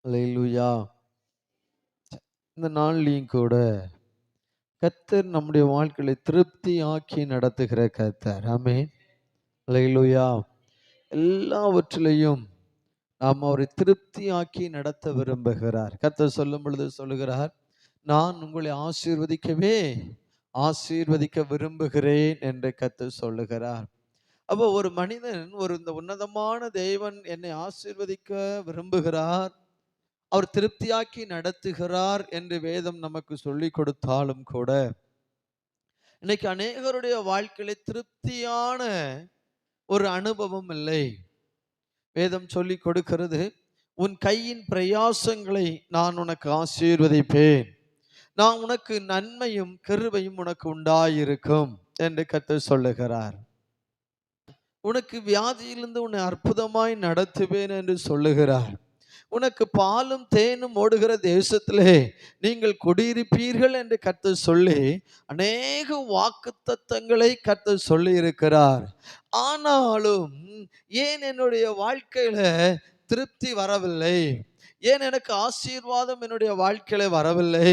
அல்லேலூயா. இந்த நாள்லயும் கூட கர்த்தர் நம்முடைய வாழ்க்கையை திருப்தி ஆக்கி நடத்துகிற கர்த்தர். ஆமென். அல்லேலூயா. எல்லாவற்றிலையும் நாம் அவரை திருப்தி ஆக்கி நடத்த விரும்புகிறார். கர்த்தர் சொல்லும் பொழுது சொல்லுகிறார், நான் உங்களை ஆசீர்வதிக்க விரும்புகிறேன் என்று கர்த்தர் சொல்லுகிறார். அப்போ ஒரு மனிதன் இந்த உன்னதமான தேவன் என்னை ஆசீர்வதிக்க விரும்புகிறார், அவர் திருப்தியாக்கி நடத்துகிறார் என்று வேதம் நமக்கு சொல்லி கொடுத்தாலும் கூட, இன்னைக்கு அநேகருடைய வாழ்க்கையில திருப்தியான ஒரு அனுபவம் இல்லை. வேதம் சொல்லி கொடுக்கிறது, உன் கையின் பிரயாசங்களை நான் உனக்கு ஆசீர்வதிப்பேன், நான் உனக்கு நன்மையும் கிருபையும் உனக்கு உண்டாயிருக்கும் என்று கர்த்தர் சொல்லுகிறார். உனக்கு வியாதியிலிருந்து உன்னை அற்புதமாய் நடத்துவேன் என்று சொல்லுகிறார். உனக்கு பாலும் தேனும் ஓடுகிற தேசத்திலே நீங்கள் குடியிருப்பீர்கள் என்று கர்த்தர் சொல்லி அநேக வாக்குத்தத்தங்களை கர்த்தர் சொல்லி இருக்கிறார். ஆனாலும் ஏன் என்னுடைய வாழ்க்கையில திருப்தி வரவில்லை, ஏன் எனக்கு ஆசீர்வாதம் என்னுடைய வாழ்க்கையில வரவில்லை?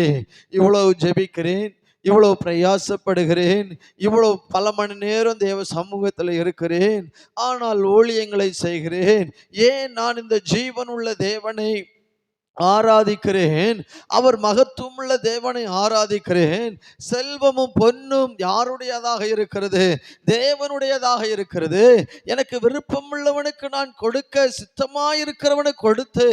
இவ்வளவு ஜெபிக்கிறேன், இவ்வளவு பிரயாசப்படுகிறேன், இவ்வளவு பல மணி நேரம் தேவ சமூகத்தில் இருக்கிறேன், ஆனால் ஊழியங்களை செய்கிறேன், ஏன் நான் இந்த ஜீவன் உள்ள தேவனை ஆராதிக்கிறேன், அவர் மகத்துவமுள்ள தேவனை ஆராதிக்கிறேன், செல்வமும் பொன்னும் யாருடையதாக இருக்கிறது? தேவனுடையதாக இருக்கிறது. எனக்கு விருப்பமுள்ளவனுக்கு நான் கொடுக்க சித்தமாயிருக்கிறவனுக்கு கொடுத்து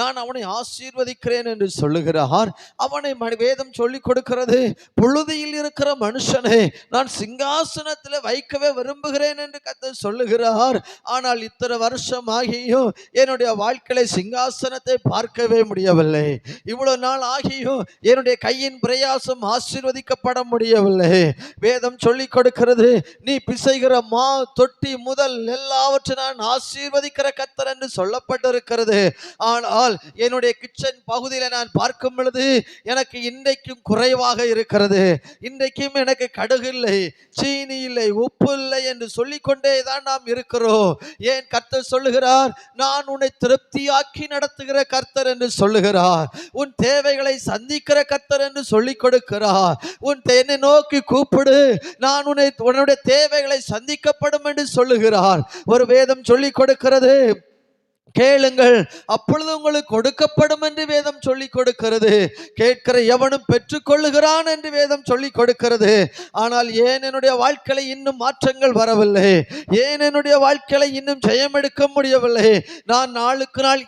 நான் அவனை ஆசீர்வதிக்கிறேன் என்று சொல்லுகிறார். அவனை வேதம் சொல்லி கொடுக்கிறது, புழுதியில் இருக்கிற மனுஷனை நான் சிங்காசனத்தில் வைக்கவே விரும்புகிறேன் என்று கர்த்தர் சொல்லுகிறார். ஆனால் இத்தனை வருஷம் ஆகியும் என்னுடைய வாழ்க்கையில சிங்காசனத்தை பார்க்கவே முடியவில்லை. இவ்வளவு நாள் ஆகியும் என்னுடைய கையின் பிரயாசம் ஆசீர்வதிக்கப்பட முடியவில்லை. வேதம் சொல்லி கொடுக்கிறது, நீ பிசைகிற மா தொட்டி முதல் எல்லாவற்றை நான் ஆசீர்வதிக்கிற கர்த்தர் என்று சொல்லப்பட்டிருக்கிறது. ஆனால் என்னுடைய கிச்சன் பகுதியில நான் பார்க்கும் பொழுது எனக்கு இன்றைக்கும் குறைவாக இருக்கிறது. இன்றைக்கும் எனக்கு கடுகு இல்லை, சீனி இல்லை, உப்பு இல்லை என்று சொல்லிக்கொண்டே தான் நாம் இருக்கிறோம். ஏன்? கர்த்தர் சொல்லுகிறார், நான் உன்னை திருப்தியாக்கி நடத்துகிற கர்த்தர் என்று சொல்லுகிறார். உன் தேவைகளை சந்திக்கிற கர்த்தர் என்று சொல்லிக் கொடுக்கிறார். என்னை நோக்கி கூப்பிடு, நான் உன்னுடைய தேவைகளை சந்திக்கப்படும் என்று சொல்லுகிறார். ஒரு வேதம் சொல்லிக் கொடுக்கிறது, கேளுங்கள் அப்பொழுது உங்களுக்கு கொடுக்கப்படும் என்று வேதம் சொல்லி கொடுக்கிறது. கேட்கிற எவனும் பெற்றுக்கொள்ளுகிறான் என்று வேதம் சொல்லி கொடுக்கிறது. ஆனால் ஏன் என்னுடைய வாழ்க்கையில இன்னும் மாற்றங்கள் வரவில்லை? ஏன் என்னுடைய வாழ்க்கையில இன்னும் ஜெயம் எடுக்க முடியவில்லை? நான் நாளுக்கு நாள்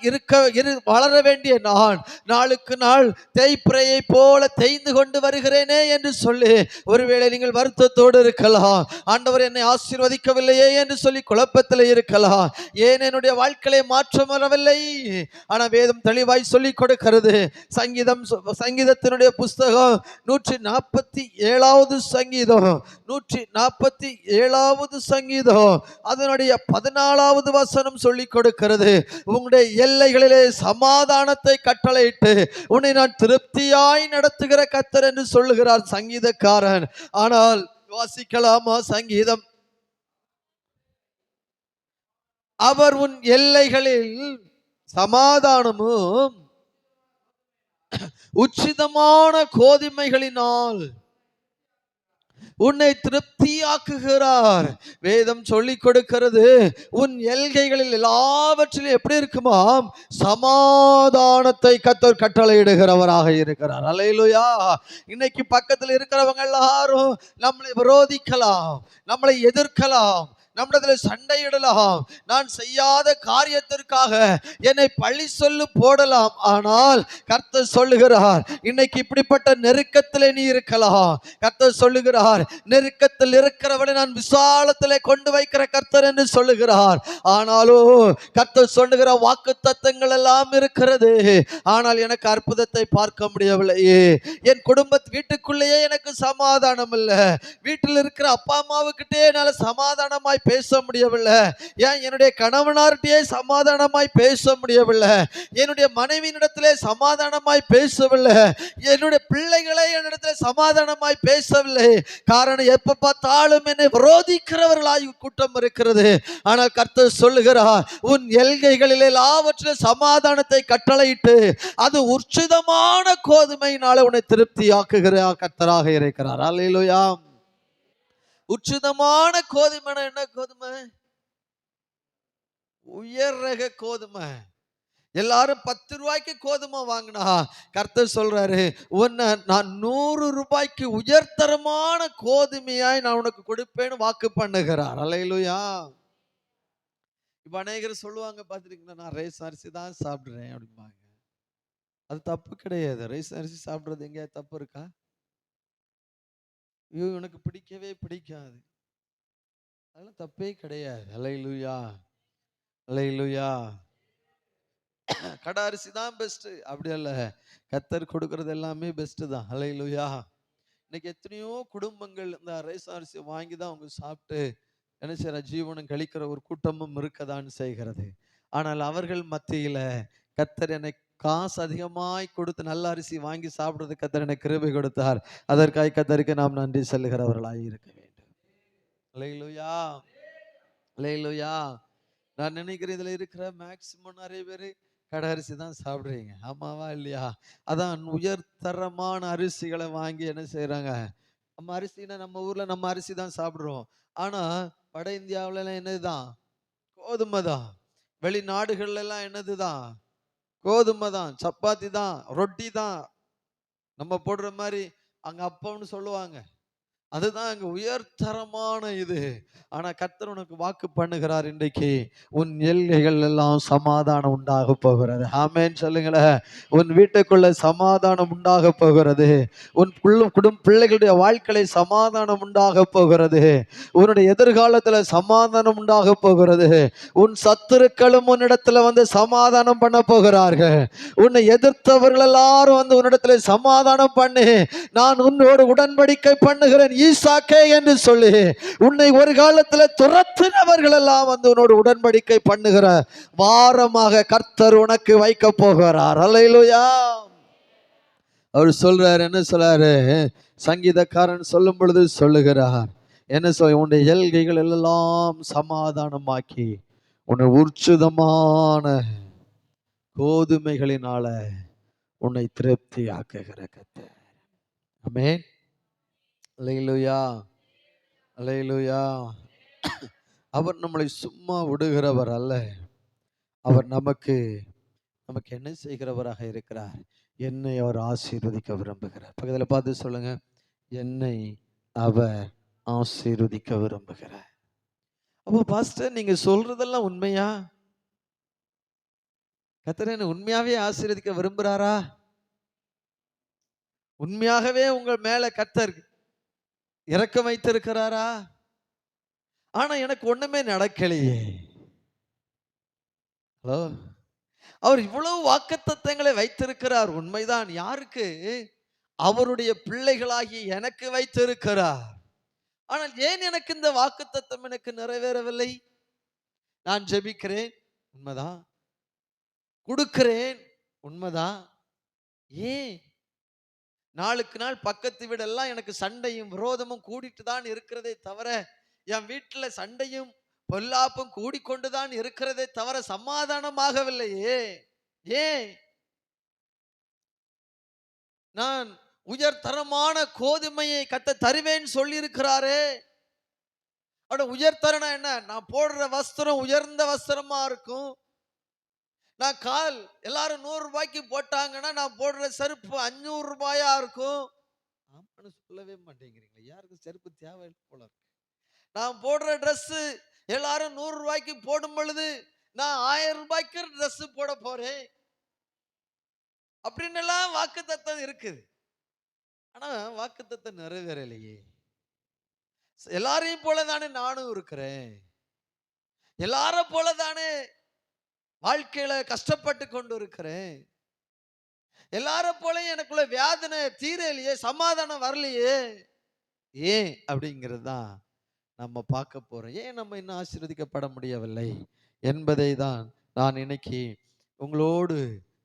வளர வேண்டிய நான் நாளுக்கு நாள் தேய்பிரையை போல தேய்ந்து கொண்டு வருகிறேனே என்று சொல்லி ஒருவேளை நீங்கள் வருத்தத்தோடு இருக்கலாம். ஆண்டவர் என்னை ஆசீர்வதிக்கவில்லையே என்று சொல்லி குழப்பத்தில் இருக்கலாம். ஏன் என்னுடைய வாழ்க்கையை மாற்ற வரவில்லை? ஆனா வேதம் தெளிவாய் சொல்லிக் கொடுக்கிறது. சங்கீதத்தினுடைய புஸ்தகம் 147வது சங்கீதம் 147வது சங்கீதம் அதனுடைய 14வது வசனம் சொல்லிக் கொடுக்கிறது, உங்களுடைய எல்லைகளிலே சமாதானத்தை கட்டளையிட்டு உன்னை நான் திருப்தியாய் நடத்துகிற கர்த்தர் என்று சொல்லுகிறார் சங்கீதக்காரன். ஆனால் வாசிக்கலாமா சங்கீதம்? அவர் உன் எல்லைகளில் சமாதானமும் உச்சிதமான கோதுமைகளினால் உன்னை திருப்தியாக்குகிறார். வேதம் சொல்லிக் கொடுக்கிறது, உன் எல்கைகளில் எல்லாவற்றிலும் எப்படி இருக்குமாம்? சமாதானத்தை கர்த்தர் கட்டளையிடுகிறவராக இருக்கிறார். அல்லேலூயா. இன்னைக்கு பக்கத்தில் இருக்கிறவங்க எல்லாரும் நம்மளை விரோதிக்கலாம், நம்மளை எதிர்க்கலாம், நம்மிடத்தில் சண்டையிடலாம், நான் செய்யாத காரியத்திற்காக என்னை பழி சொல்லு போடலாம். ஆனால் கர்த்தர் சொல்லுகிறார், இன்னைக்கு இப்படிப்பட்ட நெருக்கத்தில் நீ இருக்கலாம். கர்த்தர் சொல்லுகிறார், நெருக்கத்தில் இருக்கிறவனை நான் விசாலத்திலே கொண்டு வைக்கிற கர்த்தர் என்று சொல்லுகிறார். ஆனாலும் கர்த்தர் சொல்லுகிற வாக்கு தத்தங்கள் எல்லாம் இருக்கிறது. ஆனால் எனக்கு அற்புதத்தை பார்க்க முடியவில்லையே. என் வீட்டுக்குள்ளேயே எனக்கு சமாதானம் இல்லை. வீட்டில் இருக்கிற அப்பா அம்மாவுக்கிட்டே என்னால் சமாதானமாய் பேச முடியவில்லை, ஏன் என்னுடைய கணவனார்கிட்டயே சமாதானமாய் பேச முடியவில்லை, என்னுடைய மனைவியினிடத்திலே சமாதானமாய் பேசவில்லை, என்னுடைய பிள்ளைகளை என்னிடத்தில் சமாதானமாய் பேசவில்லை. காரணம், எப்ப பார்த்தாலும் என்னை விரோதிக்கிறவர்களாய் கூட்டம் இருக்கிறது. ஆனால் கர்த்தர் சொல்லுகிறார், உன் எல்கைகளில் எல்லாவற்றிலும் சமாதானத்தை கட்டளையிட்டு அது உற்சிதமான கோதுமையினால உன்னை திருப்தி ஆக்குகிற கர்த்தராக இருக்கிறார். அல்லேலூயா. உச்சிதமான கோதுமை என்ன கோதுமை? உயர் ரக கோதுமை. எல்லாரும் 10 ரூபாய்க்கு கோதுமை வாங்கினா, கர்த்தர் சொல்றாரு, உன்னை நான் 100 ரூபாய்க்கு உயர்தரமான கோதுமையாய் நான் உனக்கு கொடுப்பேன்னு வாக்கு பண்ணுகிறார். அல்லேலூயா. இப்ப அநேகர் சொல்லுவாங்க, பார்த்துருக்கீங்களா, நான் ரைஸ் அரிசி தான் சாப்பிடுறேன் அப்படிம்பாங்க. அது தப்பு கிடையாது. ரைஸ் அரிசி சாப்பிடுறது எங்கேயா தப்பு இருக்கா? ஐயோ எனக்கு பிடிக்கவே பிடிக்காது, அதெல்லாம் தப்பே கிடையாது. அல்லேலூயா, அல்லேலூயா. கடை அரிசி தான் பெஸ்ட் அப்படி அல்ல, கர்த்தர் கொடுக்கறது எல்லாமே பெஸ்ட் தான். அல்லேலூயா. இன்னைக்கு எத்தனையோ குடும்பங்கள் இந்த ரைஸ் அரிசி வாங்கி தான் அவங்க சாப்பிட்டு என்ன செய்யற ஜீவனம் கழிக்கிற ஒரு கூட்டமும் இருக்கதான் செய்கிறது. ஆனால் அவர்கள் மத்தியில கர்த்தர் என்னை காசு அதிகமாய் கொடுத்து நல்ல அரிசி வாங்கி சாப்பிடுறது கர்த்தர் எனக்கு கிருபை கொடுத்தார். அதற்காக கர்த்தருக்கு நாம் நன்றி செல்லுகிறவர்களாய் இருக்க வேண்டும். அல்லேலூயா, அல்லேலூயா. நான் நினைக்கிறேன் இதுல இருக்கிற மேக்சிமம் நிறைய பேர் கடை அரிசி தான் சாப்பிடுறீங்க. ஆமாவா இல்லையா? அதான் உயர்தரமான அரிசிகளை வாங்கி என்ன செய்யறாங்க, நம்ம அரிசினா நம்ம ஊர்ல நம்ம அரிசி தான் சாப்பிடுறோம். ஆனா வட இந்தியாவில எல்லாம் என்னதுதான்? கோதுமை தான். வெளிநாடுகள்ல எல்லாம் என்னதுதான்? கோதுமை தான், சப்பாத்தி தான், ரொட்டி தான். நம்ம போடுற மாதிரி அங்க அப்பம்னு சொல்லுவாங்க, அதுதான் அங்க உயர்தரமான இது. ஆனா கர்த்தர் உனக்கு வாக்கு பண்ணுகிறார், இன்றைக்கு உன் எல்கைகள் எல்லாம் சமாதானம் உண்டாக போகிறது. ஆமென் சொல்லுங்களேன். உன் வீட்டுக்குள்ள சமாதானம் உண்டாக போகிறது. உன் குடும்ப பிள்ளைகளுடைய வாழ்க்கையில சமாதானம் உண்டாக போகிறது. உன்னுடைய எதிர்காலத்துல சமாதானம் உண்டாக போகிறது. உன் சத்துருக்களும் உன்னிடத்துல வந்து சமாதானம் பண்ண போகிறார்கள். உன்னை எதிர்த்தவர்கள் எல்லாரும் வந்து உன்னிடத்துல சமாதானம் பண்ணி, நான் உன்னோடு உடன்படிக்கை பண்ணுகிறேன் ஈசாக்கே என்று சொல்லி, உன்னை ஒரு காலத்துல துரத்தினவர்கள் எல்லாம் வந்து உன்னோடு உடன்படிக்கை பண்ணுகிற வாரமாக கர்த்தர் உனக்கு வைக்க போகிறார். அல்லேலூயா. அவர் சொல்றாரு, என்ன சொல்றாரு? சங்கீதக்காரன் சொல்லும் பொழுது சொல்லுகிறார், என்ன சொல், உன்னுடைய எல்கைகள் எல்லாம் சமாதானமாக்கி உன்னை உற்சிதமான கோதுமைகளினால உன்னை திருப்தி ஆக்குகிற கர்த்தர். ஆமென். அல்லேலூயா, அல்லேலூயா. அவர் நம்மளை சும்மா விடுகிறவர் அல்ல. அவர் நமக்கு என்ன செய்கிறவராக இருக்கிறார்? என்னை அவர் ஆசீர்வதிக்க விரும்புகிறார். பக்கத்துல பார்த்து சொல்லுங்க, என்னை அவர் ஆசீர்வதிக்க விரும்புகிறார். அப்போ பாஸ்டர் நீங்க சொல்றதெல்லாம் உண்மையா? கர்த்தர் என்னை உண்மையாவே ஆசீர்வதிக்க விரும்புறாரா? உண்மையாகவே உங்கள் மேல கர்த்தர் இரக்கம் வைத்திருக்கிறாரா? ஆனா எனக்கு ஒண்ணுமே நடக்கலையே. ஹலோ, அவர் இவ்வளவு வாக்குத்தத்தங்களை வைத்திருக்கிறார், உண்மைதான். யாருக்கு? அவருடைய பிள்ளைகளாகி எனக்கு வைத்திருக்கிறார். ஆனால் ஏன் எனக்கு இந்த வாக்குத்தத்தம் எனக்கு நிறைவேறவில்லை? நான் ஜெபிக்கிறேன், உண்மைதான். கொடுக்கிறேன், உண்மைதான். ஏன் நாளுக்கு நாள் பக்கத்து வீடெல்லாம் எனக்கு சண்டையும் விரோதமும் கூடிட்டு தான் இருக்கிறதே தவிர, என் வீட்டுல சண்டையும் பொல்லாப்பும் கூடிக்கொண்டுதான் இருக்கிறதே தவிர சமாதானமாகவில்லையே? ஏன்? நான் உயர்தரமான கோதுமையை கர்த்தர் தருவேன் சொல்லி இருக்கிறாரே. உயர்தரனா என்ன? நான் போடுற வஸ்திரம் உயர்ந்த வஸ்திரமா இருக்கும். நான் கால் எல்லாரும் 100 ரூபாய்க்கு போட்டாங்கன்னா நான் போடுற செருப்பு 500 ரூபாயா இருக்கும். ஆமான்னு சொல்லவே மாட்டேங்கிறீங்களா? யாருக்கு செருப்பு தேவையில்லை போல இருக்கு. நான் போடுற ட்ரெஸ் எல்லாரும் 100 ரூபாய்க்கு போடும் பொழுது நான் 1000 ரூபாய்க்கு ட்ரெஸ் போட போறேன் அப்படின்னு எல்லாம் வாக்குத்தத்தம் இருக்குது. ஆனா வாக்குத்தத்தம் நிறைவேறலையே. எல்லாரையும் போல தானே நானும் இருக்கிறேன். எல்லார போல தானே வாழ்க்கையில கஷ்டப்பட்டு கொண்டு இருக்கிறேன். எல்லார போல எனக்குள்ள வேதனை தீரலையே, சமாதானம் வரலையே. ஏன் அப்படிங்கிறது தான் நம்ம பார்க்க போறோம். ஏன் நம்ம இன்னும் ஆசீர்வதிக்கப்பட முடியவில்லை என்பதை தான் நான் இன்னைக்கு உங்களோடு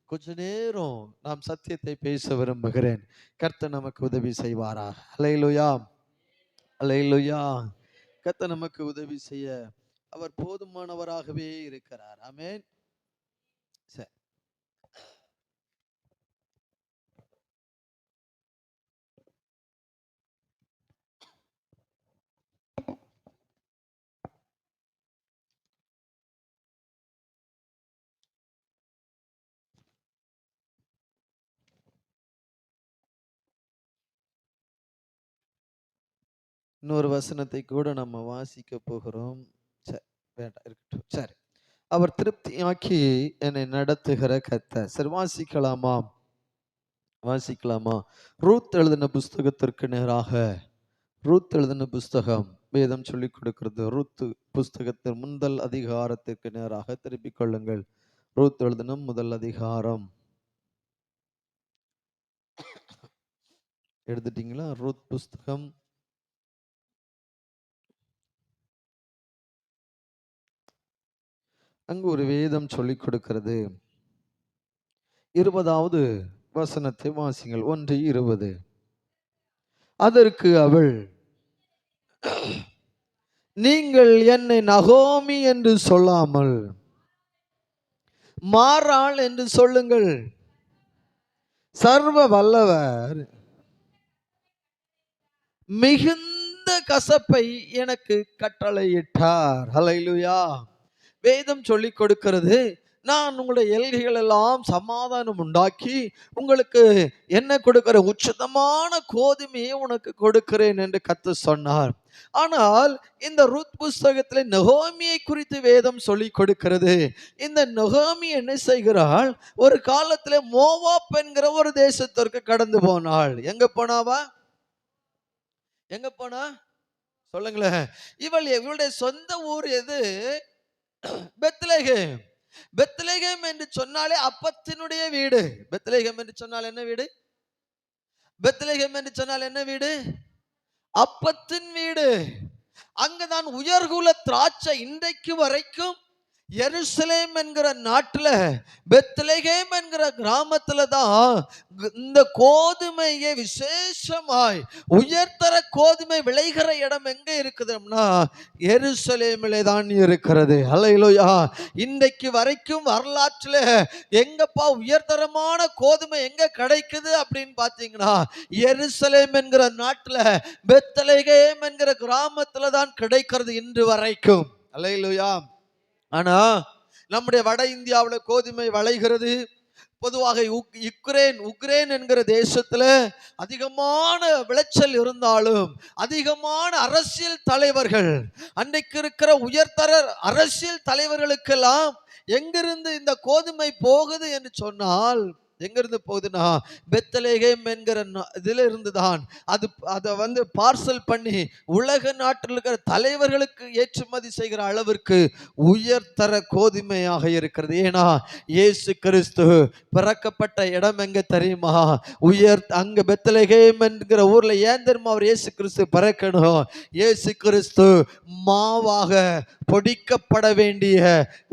கொஞ்ச நேரம் நாம் சத்தியத்தை பேச விரும்புகிறேன். கர்த்தர் நமக்கு உதவி செய்வாராக. அல்லேலூயா, அல்லேலூயா. கர்த்தர் நமக்கு உதவி செய்ய அவர் போதுமானவராகவே இருக்கிறார். ஆமென். சரி, இன்னொரு வசனத்தை கூட நம்ம வாசிக்க போகிறோம். சரி, வேண்டாம், இருக்கட்டும். சரி, அவர் திருப்தியாக்கி என்னை நடத்துகிற கர்த்தர். சரி, வாசிக்கலாமா? வாசிக்கலாமா? ரூத் எழுதின புஸ்தகத்திற்கு நேராக, ரூத் எழுதின புஸ்தகம் வேதம் சொல்லிக் கொடுக்கிறது. ரூத் புஸ்தகத்தின் முதல் அதிகாரத்திற்கு நேராக திருப்பிக் கொள்ளுங்கள். ரூத் எழுதின முதல் அதிகாரம் எடுத்துட்டீங்களா? ரூத் புஸ்தகம் அங்கு ஒரு வேதம் சொல்லிக் கொடுக்கிறது. 20வது வசனத்தை வாசிங்கள். 1:20. அதற்கு அவள், நீங்கள் என்னை நகோமி என்று சொல்லாமல் மாறாள் என்று சொல்லுங்கள். சர்வ வல்லவர் மிகுந்த கசப்பை எனக்கு கட்டளையிட்டார். ஹல்லேலூயா. வேதம் சொல்லிக் கொடுக்கிறது, நான் உங்களுடைய எல்கைகள் எல்லாம் சமாதானம் உண்டாக்கி உங்களுக்கு என்ன கொடுக்கிற உச்சிதமான கோதுமையை உனக்கு கொடுக்கிறேன் என்று கர்த்தர் சொன்னார். ஆனால் இந்த ரூத் புஸ்தகத்தில் நகோமியை குறித்து வேதம் சொல்லிக் கொடுக்கிறது. இந்த நகோமி என்ன செய்கிறாள்? ஒரு காலத்தில் மோவாப் என்கிற ஒரு தேசத்திற்கு கடந்து போனாள். எங்க போனாவா? எங்க போனா சொல்லுங்களேன். இவளுடைய சொந்த ஊர் எது? பெத்லகேம். பெத்லகேம் என்று சொன்னாலே அப்பத்தினுடைய வீடு. பெத்லகேம் என்று சொன்னால் என்ன வீடு? பெத்லகேம் என்று சொன்னால் என்ன வீடு? அப்பத்தின் வீடு. அங்கதான் உயர்குல திராட்சை இன்றைக்கு வரைக்கும் எருசலேம் என்கிற நாட்டுல பெத்லகேம் என்கிற கிராமத்துல தான் இந்த கோதுமையை விசேஷமாய் உயர்தர கோதுமை விளைகிற இடம் எங்க இருக்குதுன்னா எருசலேமிலே தான் இருக்கிறது. அல்லேலூயா. இன்றைக்கு வரைக்கும் வரலாற்றுல எங்கப்பா உயர்தரமான கோதுமை எங்க கிடைக்குது அப்படின்னு பாத்தீங்கன்னா எருசலேம் என்கிற நாட்டுல பெத்லகேம் என்கிற கிராமத்துல தான் கிடைக்கிறது இன்று வரைக்கும். அல்லேலூயா. ஆனா நம்முடைய வட இந்தியாவில் கோதுமை விளைகிறது. பொதுவாக உக்ரைன் என்கிற தேசத்துல அதிகமான விளைச்சல் இருந்தாலும் அதிகமான அரசியல் தலைவர்கள், அன்றைக்கு இருக்கிற உயர்தர அரசியல் தலைவர்களுக்கெல்லாம் எங்கிருந்து இந்த கோதுமை போகுது என்று சொன்னால் எங்கிருந்து போகுதுன்னா பெத்லகேம் என்கிற இதுல இருந்துதான் அதை பார்சல் பண்ணி உலக நாட்டில் இருக்கிற தலைவர்களுக்கு ஏற்றுமதி செய்கிற அளவிற்கு உயர்தர கோதுமையாக இருக்கிறது. ஏன்னா இயேசு கிறிஸ்து பிறக்கப்பட்ட இடம் எங்க தெரியுமா? அங்க பெத்லகேம் என்கிற ஊர்ல. ஏன் தெரியுமா அவர் இயேசு கிறிஸ்து பிறக்கணும்? இயேசு கிறிஸ்து மாவாக பொடிக்கப்பட வேண்டிய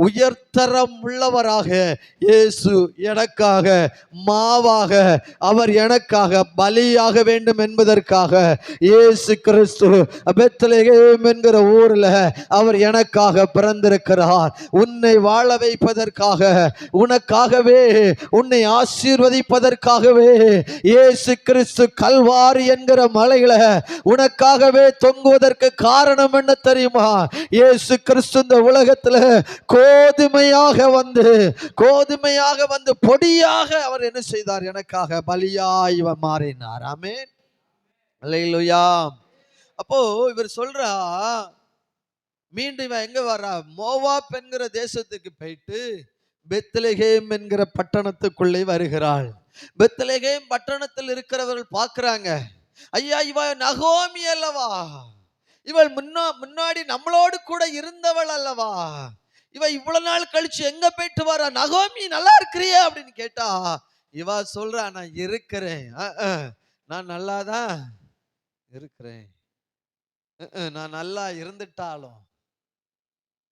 உயர்தரம் உள்ளவராக இயேசு எனக்காக மாவாக அவர் எனக்காக பலியாக வேண்டும் என்பதற்காக இயேசு கிறிஸ்து பெத்லகேம் என்கிற ஊர்ல அவர் எனக்காக பிறந்திருக்கிறார். உன்னை வாழ வைப்பதற்காக, உனக்காகவே, உன்னை ஆசீர்வதிப்பதற்காகவே இயேசு கிறிஸ்து கல்வாரி என்கிற மலையில உனக்காகவே தொங்குவதற்கு காரணம் என்ன தெரியுமா? இயேசு கிறிஸ்து இந்த உலகத்துல கோதுமையாக வந்து பொடியாக அவர் என்ன செய்தார்? எனக்காக பலியாய் மாறினார். ஆமென். அல்லேலூயா. அப்போ இவர் சொல்றா, மீண்டும் இவன் எங்க வர்றா? மோவாப் என்கிற தேசத்துக்கு போயிட்டு பெத்லகேம் என்கிற பட்டணத்துக்குள்ளே வருகிறாள். பெத்லகேம் பட்டணத்தில் இருக்கிறவர்கள் பார்க்கிறாங்க, ஐயா இவ நகோமி அல்லவா, இவள் முன்னாடி நம்மளோடு கூட இருந்தவள் அல்லவா, இவ இவ்வளவு நாள் கழிச்சு எங்க போயிட்டு வரா? நகோமி நல்லா இருக்கிறியா அப்படின்னு கேட்டா இவ சொல்றா, நான் இருக்கிறேன், நான் நல்லாதான் இருக்கிறேன். நான் நல்லா இருந்துட்டாலும்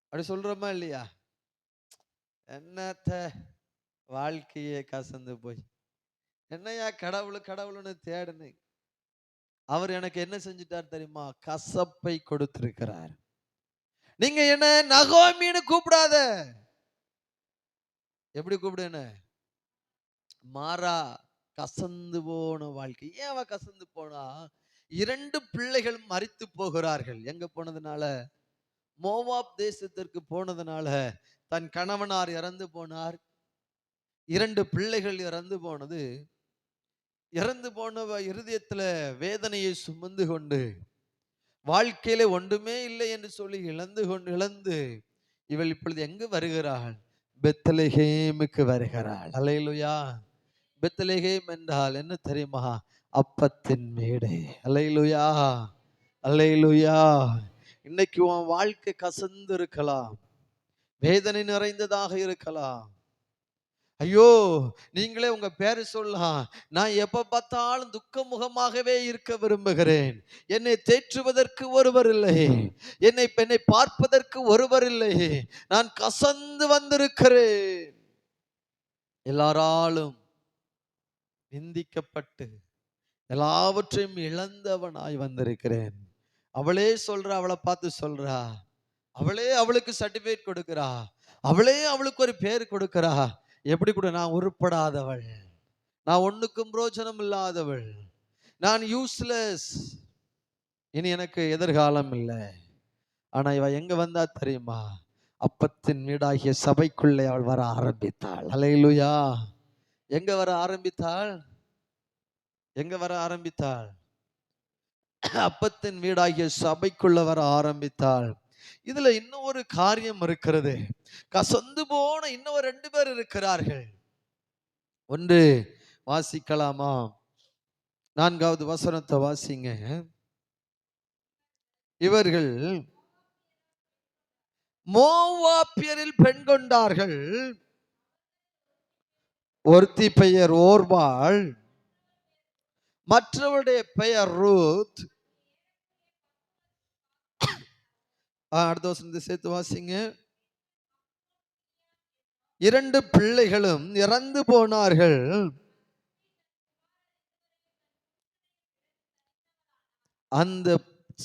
அப்படி சொல்றோமா இல்லையா? என்னத்த வாழ்க்கையே கசந்து போய் என்னையா கடவுள் கடவுள்னு தேடுன்னு அவர் எனக்கு என்ன செஞ்சிட்டார் தெரியுமா? கசப்பை கொடுத்திருக்கிறார். நீங்க என்ன நகோமின்னு கூப்பிடாத. எப்படி கூப்பிடுன்னு? மாறா, கசந்து போன வாழ்க்கை. ஏன் அவ கசந்து போனா? 2 பிள்ளைகள் மரித்து போகிறார்கள். எங்க போனதுனால? மோவாப் தேசத்திற்கு போனதுனால. தன் கணவனார் இறந்து போனார். 2 பிள்ளைகள் இறந்து போனது. இறந்து போனவ இருதயத்துல வேதனையை சுமந்து கொண்டு, வாழ்க்கையில ஒன்றுமே இல்லை என்று சொல்லி இழந்து இவள் இப்பொழுது எங்கு வருகிறாள்? பெத்லகேமுக்கு வருகிறாள். அல்லேலூயா. பெத்லகேம் என்றால் என்ன தெரியுமா? அப்பத்தின் மேடை. அல்லேலூயா, அல்லேலூயா. இன்னைக்கு உன் வாழ்க்கை கசந்து இருக்கலாம், வேதனை நிறைந்ததாக இருக்கலாம். ஐயோ, நீங்களே உங்க பேரை சொல்லலாம். நான் எப்ப பார்த்தாலும் துக்க முகமாகவே இருக்க விரும்புகிறேன். என்னை தேற்றுவதற்கு ஒருவர் இல்லை, என்னை பார்ப்பதற்கு ஒருவர் இல்லை. நான் கசந்து வந்திருக்கிறேன். எல்லாராலும் நிந்திக்கப்பட்டு எல்லாவற்றையும் இழந்தவனாய் வந்திருக்கிறேன். அவளே சொல்றா, அவளை பார்த்து சொல்றா, அவளே அவளுக்கு சர்டிபிகேட் கொடுக்கிறா, அவளே அவளுக்கு ஒரு பேர் கொடுக்கிறா. எப்படி கூட? நான் உருப்படாதவள், நான் ஒண்ணுக்கும் பிரோஜனம் இல்லாதவள், நான் யூஸ்லெஸ், இனி எனக்கு எதிர்காலம் இல்லை. ஆனா இவ எங்க வந்தா தெரியுமா? அப்பத்தின் வீடாகிய சபைக்குள்ளே அவள் வர ஆரம்பித்தாள். அல்லேலூயா. எங்க வர ஆரம்பித்தாள்? எங்க வர ஆரம்பித்தாள்? அப்பத்தின் வீடாகிய சபைக்குள்ள வர ஆரம்பித்தாள். இதுல இன்னும் ஒரு காரியம் இருக்கிறது. கசந்து போன இன்னும் 2 பேர் இருக்கிறார்கள். ஒன்று வாசிக்கலாமா? 4வது வசனத்தை வாசிங்க. இவர்கள் மோவாபியரில் பெண் கொண்டார்கள். ஒருத்தி பெயர் ஓர்பாள், மற்றவருடைய பெயர் ரூத். அடுத்த வசனத்தை சேர்த்து வாசிங்க. 2 பிள்ளைகளும் இறந்து போனார்கள். அந்த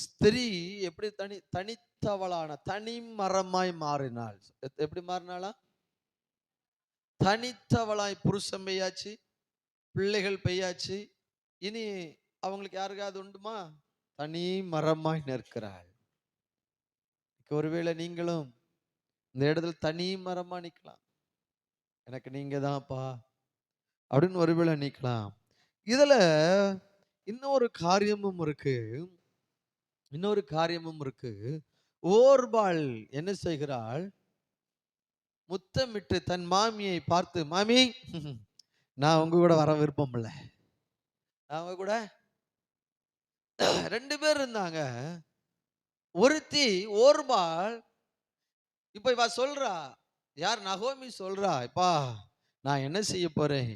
ஸ்திரீ எப்படி தனித்தவளான தனி மரமாய் மாறினாள். எப்படி மாறினாளா? தனித்தவளாய். புருஷன் பெய்யாச்சு, பிள்ளைகள் பெய்யாச்சு, இனி அவங்களுக்கு யாருக்காவது உண்டுமா? தனி மரமாய் நிற்கிறாள். ஒருவேளை நீங்களும் இந்த இடத்துல தனி மரமா நிக்கலாம். எனக்கு நீங்க தான்ப்பா அப்படின்னு ஒருவேளை நிக்கலாம். இதுல இன்னொரு காரியமும் இருக்கு, இன்னொரு காரியமும் இருக்கு. ஓர்பாள் என்ன செய்கிறாள்? முத்தமிட்டு தன் மாமியை பார்த்து, மாமி, நான் உங்க கூட வர விருப்பம் இல்லை. அவங்க கூட 2 பேர் இருந்தாங்க. ஒருத்தி ஓர்பாள். இப்ப இவ சொல்றா, யார்? நகோமி சொல்றா, இப்பா நான் என்ன செய்ய போறேன்?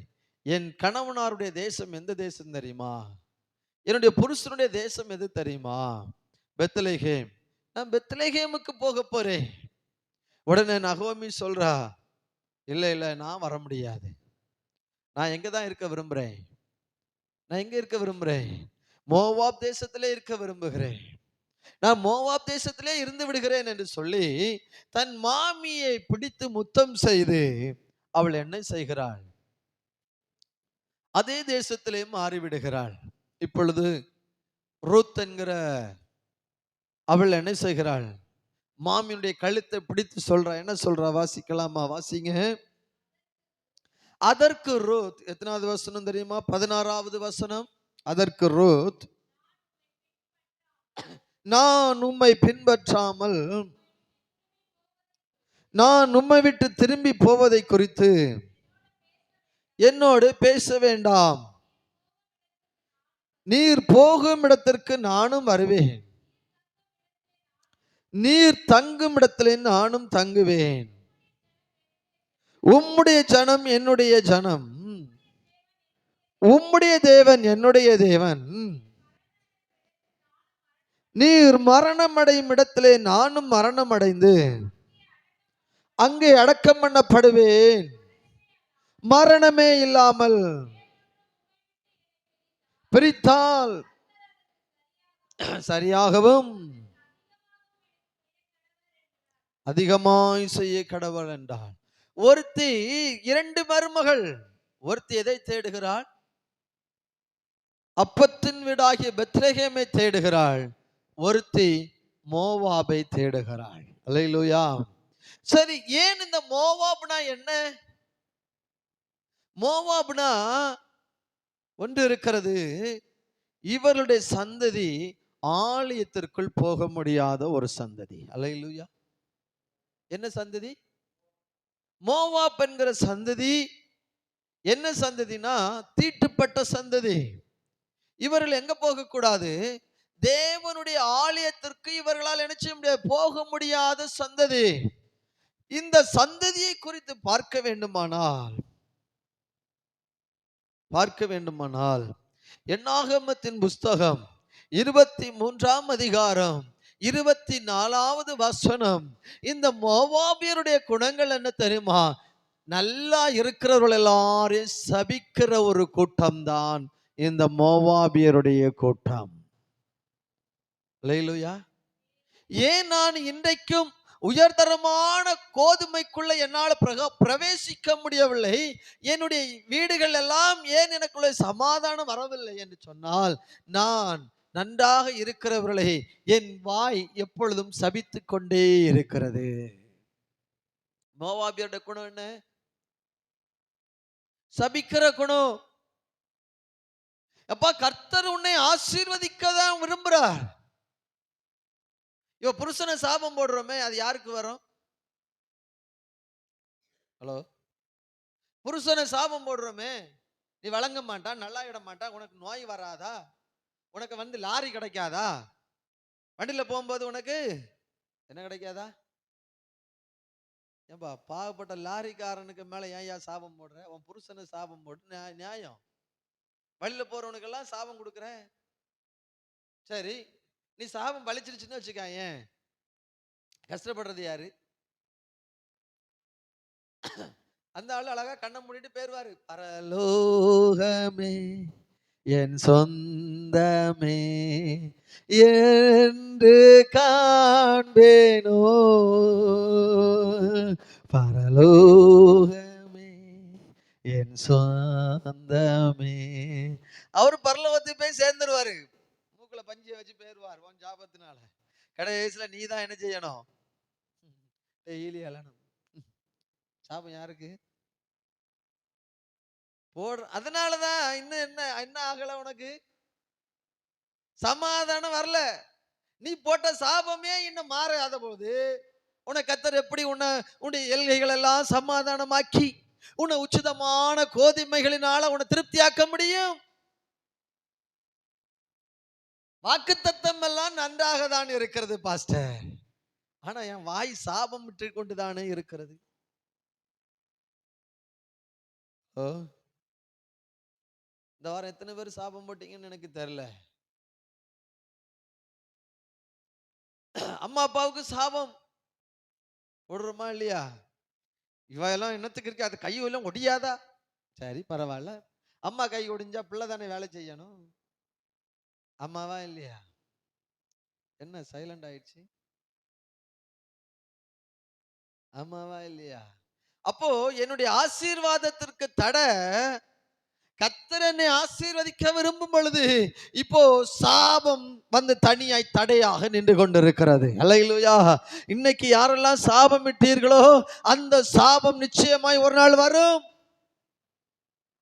என் கணவனாருடைய தேசம் எந்த தேசம் தெரியுமா? என்னுடைய புருஷனுடைய தேசம் எது தெரியுமா? பெத்லகேம். நான் பெத்லகேமுக்கு போக போறேன். உடனே நகோமி சொல்றா, இல்ல இல்ல, நான் வர முடியாது. நான் எங்க தான் இருக்க விரும்புறேன்? நான் எங்க இருக்க விரும்புறேன்? மோவாப் தேசத்திலே இருக்க விரும்புகிறேன். நான் மோவாப் தேசத்திலே இருந்து விடுகிறேன் என்று சொல்லி தன் மாமியை பிடித்து முத்தம் செய்து அவள் என்ன செய்கிறாள்? அதே தேசத்திலே மாறிவிடுகிறாள். இப்பொழுது ரூத் என்கிற அவள் என்ன செய்கிறாள்? மாமியுடைய கழுத்தை பிடித்து சொல்றா. என்ன சொல்றா? வாசிக்கலாமா? வாசிங்க. அதற்கு ரூத், எத்தனாவது வசனம் தெரியுமா? 16வது வசனம். அதற்கு ரூத், நான் உம்மை பின்பற்றாமல் நான் உம்மை விட்டு திரும்பி போவதை குறித்து என்னோடு பேச வேண்டாம். நீர் போகும் இடத்திற்கு நானும் வருவேன், நீர் தங்கும் இடத்திலே நானும் தங்குவேன். உம்முடைய ஜனம் என்னுடைய ஜனம், உம்முடைய தேவன் என்னுடைய தேவன். நீர் மரணம் அடையும் இடத்திலே நானும் மரணம் அடைந்து அங்கே அடக்கம் பண்ணப்படுவேன். மரணமே இல்லாமல் பிரித்தால் சரியாகவும் அதிகமாய் செய்ய கடவுள் என்றார். ஒருத்தி 2 மருமகள். ஒருத்தி எதை தேடுகிறாள்? அப்பத்தின் வீடாகிய பெத்லகேமை தேடுகிறாள். ஒருத்தி மோவாபை தேடுகிறாள். அல்லேலூயா. சரி, ஏன் இந்த மோவாப்னா என்ன? மோவாப்னா ஒன்று இருக்கிறது, இவருடைய சந்ததி ஆலயத்திற்குள் போக முடியாத ஒரு சந்ததி. அல்லேலூயா. என்ன சந்ததி? மோவாப் என்கிற சந்ததி என்ன சந்ததினா தீட்டுப்பட்ட சந்ததி. இவர்கள் எங்க போக கூடாது? தேவனுடைய ஆலயத்திற்கு இவர்களால் என்ன செய்ய முடியாது? போக முடியாத சந்ததி. இந்த சந்ததியை குறித்து பார்க்க வேண்டுமானால் என்னாகமத்தின் புஸ்தகம் 23ஆம் அதிகாரம் 24வது வசனம். இந்த மோவாபியருடைய குணங்கள் என்ன தெரியுமா? நல்லா இருக்கிறவர்கள் எல்லாரையும் சபிக்கிற ஒரு கூட்டம் தான் இந்த மோவாபியருடைய கூட்டம். அல்லேலூயா. ஏன் நான் இன்றைக்கும் உயர்தரமான கோதுமைக்குள்ள என்னால் பிரவேசிக்க முடியவில்லை, என்னுடைய வீடுகள் எல்லாம் ஏன் எனக்குள்ள சமாதானம் வரவில்லை என்று சொன்னால், நான் நன்றாக இருக்கிறவர்களை என் வாய் எப்பொழுதும் சபித்துக் கொண்டே இருக்கிறது. மோவாபியருடைய குணம் என்ன? சபிக்கிற குணம். அப்பா, கர்த்தர் உன்னை ஆசீர்வதிக்க தான் விரும்புறார். இவ புருஷனை சாபம் போடுறோமே, அது யாருக்கு வரும்? ஹலோ, புருஷனை சாபம் போடுறோமே, நீ வழங்க மாட்டா, நல்லா இட மாட்டா, உனக்கு நோய் வராதா? உனக்கு லாரி கிடைக்காதா? வண்டியில போகும்போது உனக்கு என்ன கிடைக்காதா? ஏன்பா, பாவப்பட்ட லாரிக்காரனுக்கு மேல ஏன் சாபம் போடுற? உன் புருஷனை சாபம் போட்டு நியாயம். வழியில போறவனுக்கெல்லாம் சாபம் கொடுக்குற. சரி, நீ சாபம் பழிச்சிருச்சுன்னு வச்சுக்காய, கஷ்டப்படுறது யாரு? அந்த ஆளு அழகா கண்ணை மூடிட்டு போயிருவாரு. பரலோகமே என் சொந்தமே என்று காண்பேனோ, பரலோகமே என் சொந்தமே. அவர் பரலோகத்தை போய் சேர்ந்துருவாரு. மூக்குல பஞ்சியை வச்சு போயிருவார். உன் ஜாபத்தினால கடைசியில நீ தான் என்ன செய்யணும்? டெய்லி அழணும். சாபம் யாருக்கு போடுற? அதனாலதான் இன்னும் என்ன ஆகல, உனக்கு சமாதானம் வரல. நீ போட்ட சாபமே இன்னும் மாறாத போது உனக்கு கர்த்தர் எப்படி உன்னுடைய எல்கைகள் எல்லாம் சமாதானமாக்கி உன்னை உச்சிதமான கோதுமைகளினால உன்னை திருப்தியாக்க முடியும்? வாக்குத்தத்தம் எல்லாம் நன்றாக தான் இருக்கிறது பாஸ்டர், ஆனா என் வாய் சாபம் விட்டு கொண்டுதானே இருக்கிறது. இந்த வாரம் எத்தனை பேர் சாபம் போட்டீங்கன்னு எனக்கு தெரியல. அம்மா அப்பாவுக்கு சாபம் போடுறோமா இல்லையா? இவையெல்லாம் என்னத்துக்கு இருக்கு? அது கையெல்லாம் ஒடியாதா? சரி, பரவாயில்ல. அம்மா கை ஒடிஞ்சா பிள்ளை தானே வேலை செய்யணும். அம்மாவா இல்லையா? என்ன சைலண்ட் ஆயிடுச்சு? அம்மாவா இல்லையா? அப்போ என்னுடைய ஆசீர்வாதத்திற்கு தடை, கர்த்தர் என்னை ஆசீர்வதிக்க விரும்பும் பொழுது இப்போ சாபம் வந்து தனியாய் தடையாக நின்று கொண்டிருக்கிறது. அல்லேலூயா. இன்னைக்கு யாரெல்லாம் சாபம் இட்டீர்களோ அந்த சாபம் நிச்சயமாய் ஒரு நாள் வரும்.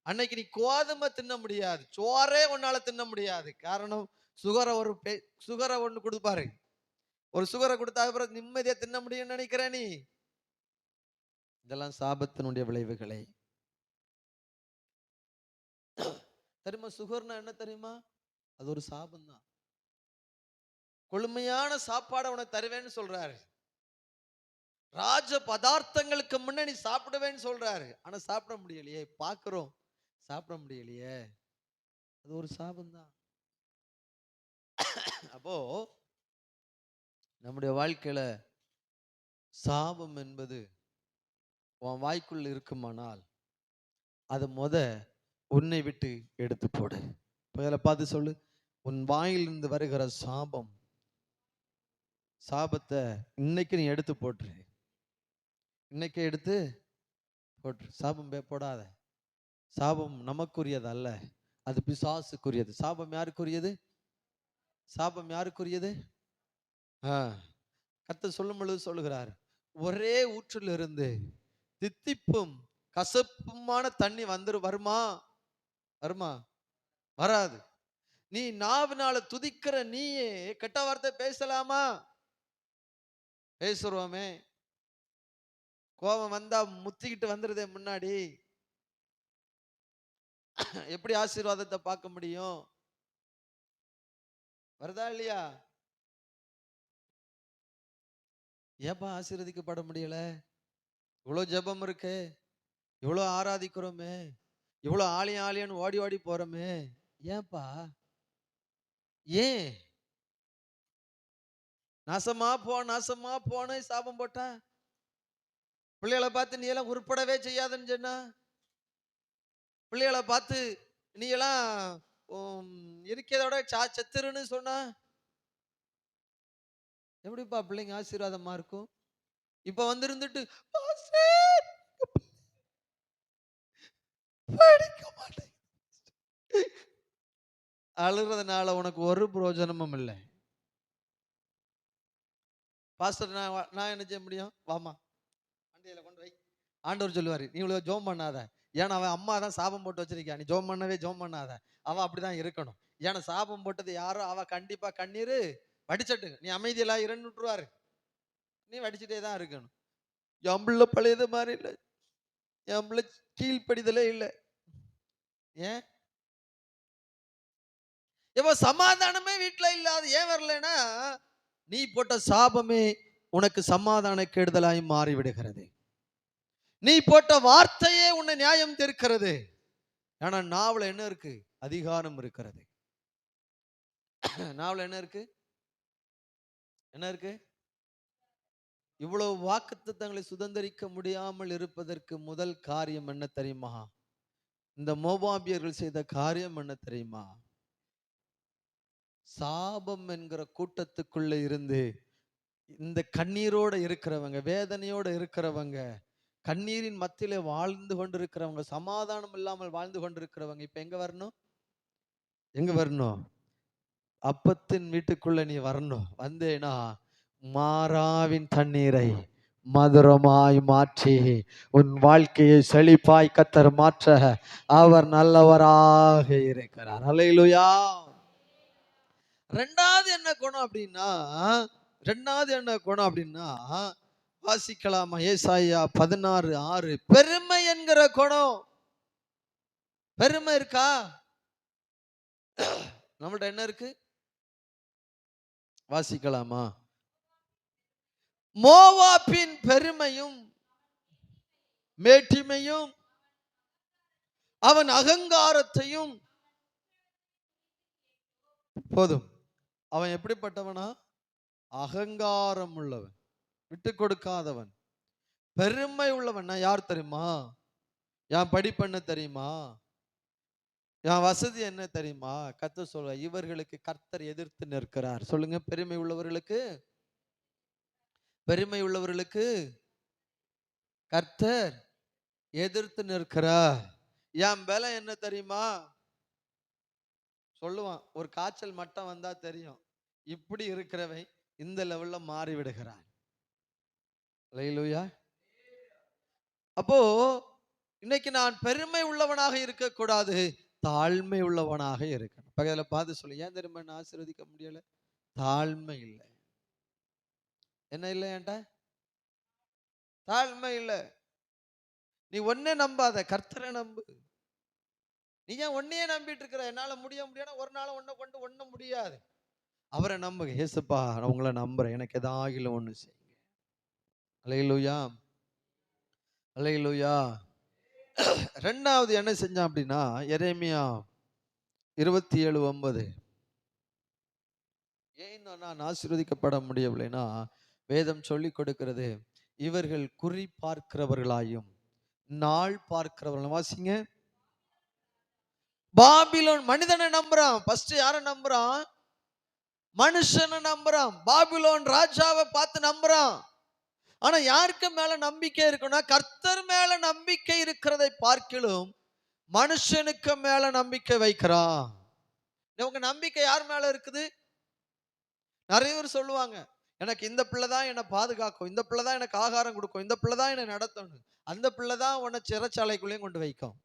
அன்னைக்கு நீ கோதுமை தின்ன முடியாது, சோறே உன்னால தின்ன முடியாது. காரணம், சுகரை ஒண்ணு கொடுப்பாரு. ஒரு சுகரை கொடுத்தா அப்புறம் நிம்மதியா தின்ன முடியும்னு நினைக்கிற நீ? இதெல்லாம் சாபத்தினுடைய விளைவுகளை. தெரியுமா சுகர்னா என்ன தெரியுமா? அது ஒரு சாபம் தான். கொழுமையான சாப்பாடை உனக்கு தருவேன்னு சொல்றாரு. ராஜ பதார்த்தங்களுக்கு முன்ன நீ சாப்பிடுவேன்னு சொல்றாரு. ஆனா சாப்பிட முடியலையே, பாக்குறோம், சாப்பிட முடியலையே. அது ஒரு சாபம் தான். அப்போ நம்முடைய வாழ்க்கையில சாபம் என்பது உன் வாய்க்குள் இருக்குமானால் அதை உன்னை விட்டு எடுத்து போடு. முதல்ல பார்த்து சொல்லு, உன் வாயிலிருந்து வருகிற சாபத்தை இன்னைக்கு நீ எடுத்து போட்டுரு. இன்னைக்கு எடுத்து போட்டுரு. சாபம் போடாத. சாபம் நமக்குரியது அல்ல, அது பிசாசுக்குரியது. சாபம் யாருக்குரியது? சாபம் யாருக்குரியது? கர்த்தர் சொல்லும் பொழுது சொல்லுகிறார், ஒரே ஊற்றிலிருந்து தித்திப்பும் கசப்புமான தண்ணி வருமா? வருமா? வராது. நீ நாவினால துதிக்கிற நீயே கெட்ட வார்த்தை பேசலாமா? பேசுறோமே. கோபம் வந்தா முத்திக்கிட்டு வந்துருதே முன்னாடி. எப்படி ஆசீர்வாதத்தை பார்க்க முடியும்? வருதா இல்லையா? ஏப்பா ஆசீர்வதிக்கப்பட முடியல? இவ்வளவு ஜெபம் இருக்கு, இவ்வளவு ஆராதிக்கிறோமே, இவ்வளவு ஆலியான்னு ஓடி ஓடி போறோமே, ஏன்பா? ஏன் நாசமா போன சாபம் போட்டா? பிள்ளைகளை பார்த்து நீ எல்லாம் உருப்படவே செய்யாதுன்னு சொன்னா, பிள்ளைகளை பார்த்து நீ எல்லாம் இருக்கிறதோட செத்துருன்னு சொன்னா எப்படிப்பா பிள்ளைங்க ஆசீர்வாதமா இருக்கும்? இப்ப வந்திருந்துட்டு அழுறதுனால உனக்கு ஒரு பிரயோஜனமும் இல்லை. பாஸ்டர் நான் என்ன செய்ய முடியும்? வாமா அண்டையில கொண்டு வை. ஆண்டவர் சொல்லுவாரு, நீ இவ்வளவு ஜோம் பண்ணாத. ஏன்னா அவன் அம்மா தான் சாபம் போட்டு வச்சிருக்கா, நீ ஜோம் பண்ணாத. அவ அப்படிதான் இருக்கணும். ஏன்னா சாபம் போட்டது யாரோ அவ கண்டிப்பா கண்ணீர் வடிச்சட்டு நீ அமைதியெல்லாம் விட்டுருவாரு. நீ வடிச்சுட்டே தான் இருக்கணும். என் பிள்ளை பழையது மாதிரி இல்லை, என் பிள்ளை கீழ்ப்படிதலே இல்லை. ஏன் இப்போ சமாதானமே வீட்டுல இல்லாத ஏன் வரலன்னா, நீ போட்ட சாபமே உனக்கு சமாதான கெடுதலாய் மாறி விடுகிறது. நீ போட்ட வார்த்தையே உன்னை நியாயம் தீர்க்கிறது. ஆனா நாவல என்ன இருக்கு? அதிகாரம் இருக்கிறது. நாவல என்ன இருக்கு? என்ன இருக்கு? இவ்வளவு வாக்குத்தத்தங்களை சுதந்திரிக்க முடியாமல் இருப்பதற்கு முதல் காரியம் என்ன தெரியுமா? இந்த மோவாபியர்கள் செய்த காரியம் என்ன தெரியுமா? சாபம் என்கிற கூட்டத்துக்குள்ள இருந்து இந்த கண்ணீரோட இருக்கிறவங்க, வேதனையோட இருக்கிறவங்க, கண்ணீரின் மத்தியில வாழ்ந்து கொண்டிருக்கிறவங்க, சமாதானம் இல்லாமல் வாழ்ந்து கொண்டிருக்கிறவங்க இப்ப எங்க வரணும்? எங்க வரணும்? அப்பத்தின் வீட்டுக்குள்ள நீ வரணும். வந்தேனா மாறாவின் தண்ணீரை மதுரமாய் மாற்றி உன் வாழ்க்கையை செழிப்பாய் கத்தர் மாற்ற அவர் நல்லவராக இருக்கிறார். அல்லேலூயா. ரெண்டாவது என்ன குணம் அப்படின்னா, வாசிக்கலாமா? ஏசாயா 16:6. பெருமை என்கிற குணம். பெருமை இருக்கா நம்மள்ட்ட? என்ன இருக்கு? வாசிக்கலாமா? மோவாபின் பெருமையும் மேட்டிமையும் அவன் அகங்காரத்தையும். போதும். அவன் எப்படிப்பட்டவனா? அகங்காரம் உள்ளவன், விட்டு கொடுக்காதவன், பெருமை உள்ளவன். யார் தெரியுமா? என் படிப்பு என்ன தெரியுமா? என் வசதி என்ன தெரியுமா? கர்த்தர் சொல்ல, இவர்களுக்கு கர்த்தர் எதிர்த்து நிற்கிறார். சொல்லுங்க, பெருமை உள்ளவர்களுக்கு கர்த்தர் எதிர்த்து நிற்கிறார். என் பல என்ன தெரியுமா? சொல்லுவான். ஒரு காய்ச்சல் மட்டம் வந்தா தெரியும், இப்படி இருக்கிறவை இந்த லெவல்ல மாறி விடுகிறான். அல்லேலூயா. அப்போ இன்னைக்கு நான் பெருமை உள்ளவனாக இருக்கக்கூடாது, தாழ்மை உள்ளவனாக இருக்கணும். பக்கத்துல பார்த்து சொல்லு, ஏன் தெரியுமா நான் ஆசீர்வதிக்க முடியல? தாழ்மை இல்லை. என்ன இல்லை? ஏன்டா தாழ்மை இல்லை? நீ ஒன்னே நம்பாத, கர்த்தரை நம்பு. நீ ஏன் ஒன்னையே நம்பிட்டு இருக்கிற? என்னால முடியாதுன்னா ஒரு நாள் ஒன்ன கொண்டு ஒண்ணு முடியாது. அவரை நம்புங்க. ஏசப்பா நான் உங்களை நம்புறேன், எனக்கு எதாகிலும் ஒண்ணு செய்யுங்க. அல்லேலூயா, அல்லேலூயா. ரெண்டாவது என்ன செஞ்சான் அப்படின்னா, எரேமியா 27:9. ஏன் நான் ஆசீர்வதிக்கப்பட முடியவில்லைன்னா, வேதம் சொல்லி கொடுக்கிறது, இவர்கள் குறி பார்க்கிறவர்களாயும் நாள் பார்க்கிறவர்கள். வாசிங்க. பாபிலோன் மனிதனை நம்புறான். ஃபர்ஸ்ட் யாரை நம்புறான்? மனுஷனை நம்புறான். பாபிலோன் ராஜாவை பார்த்து நம்புறான். ஆனா யாருக்கு மேல நம்பிக்கை இருக்குன்னா, கர்த்தர் மேல நம்பிக்கை இருக்கிறதை பார்க்கிலும் மனுஷனுக்கு மேல நம்பிக்கை வைக்கிறான். உங்க நம்பிக்கை யார் மேல இருக்குது? நிறைய பேர் சொல்லுவாங்க, எனக்கு இந்த பிள்ளை தான் என்னை பாதுகாக்கும், இந்த பிள்ளை தான் எனக்கு ஆகாரம் கொடுக்கும், இந்த பிள்ளை தான் என்னை நடத்தணும், அந்த பிள்ளை தான் உன்னை சிறைச்சாலைக்குள்ளேயும் கொண்டு வைக்கும்.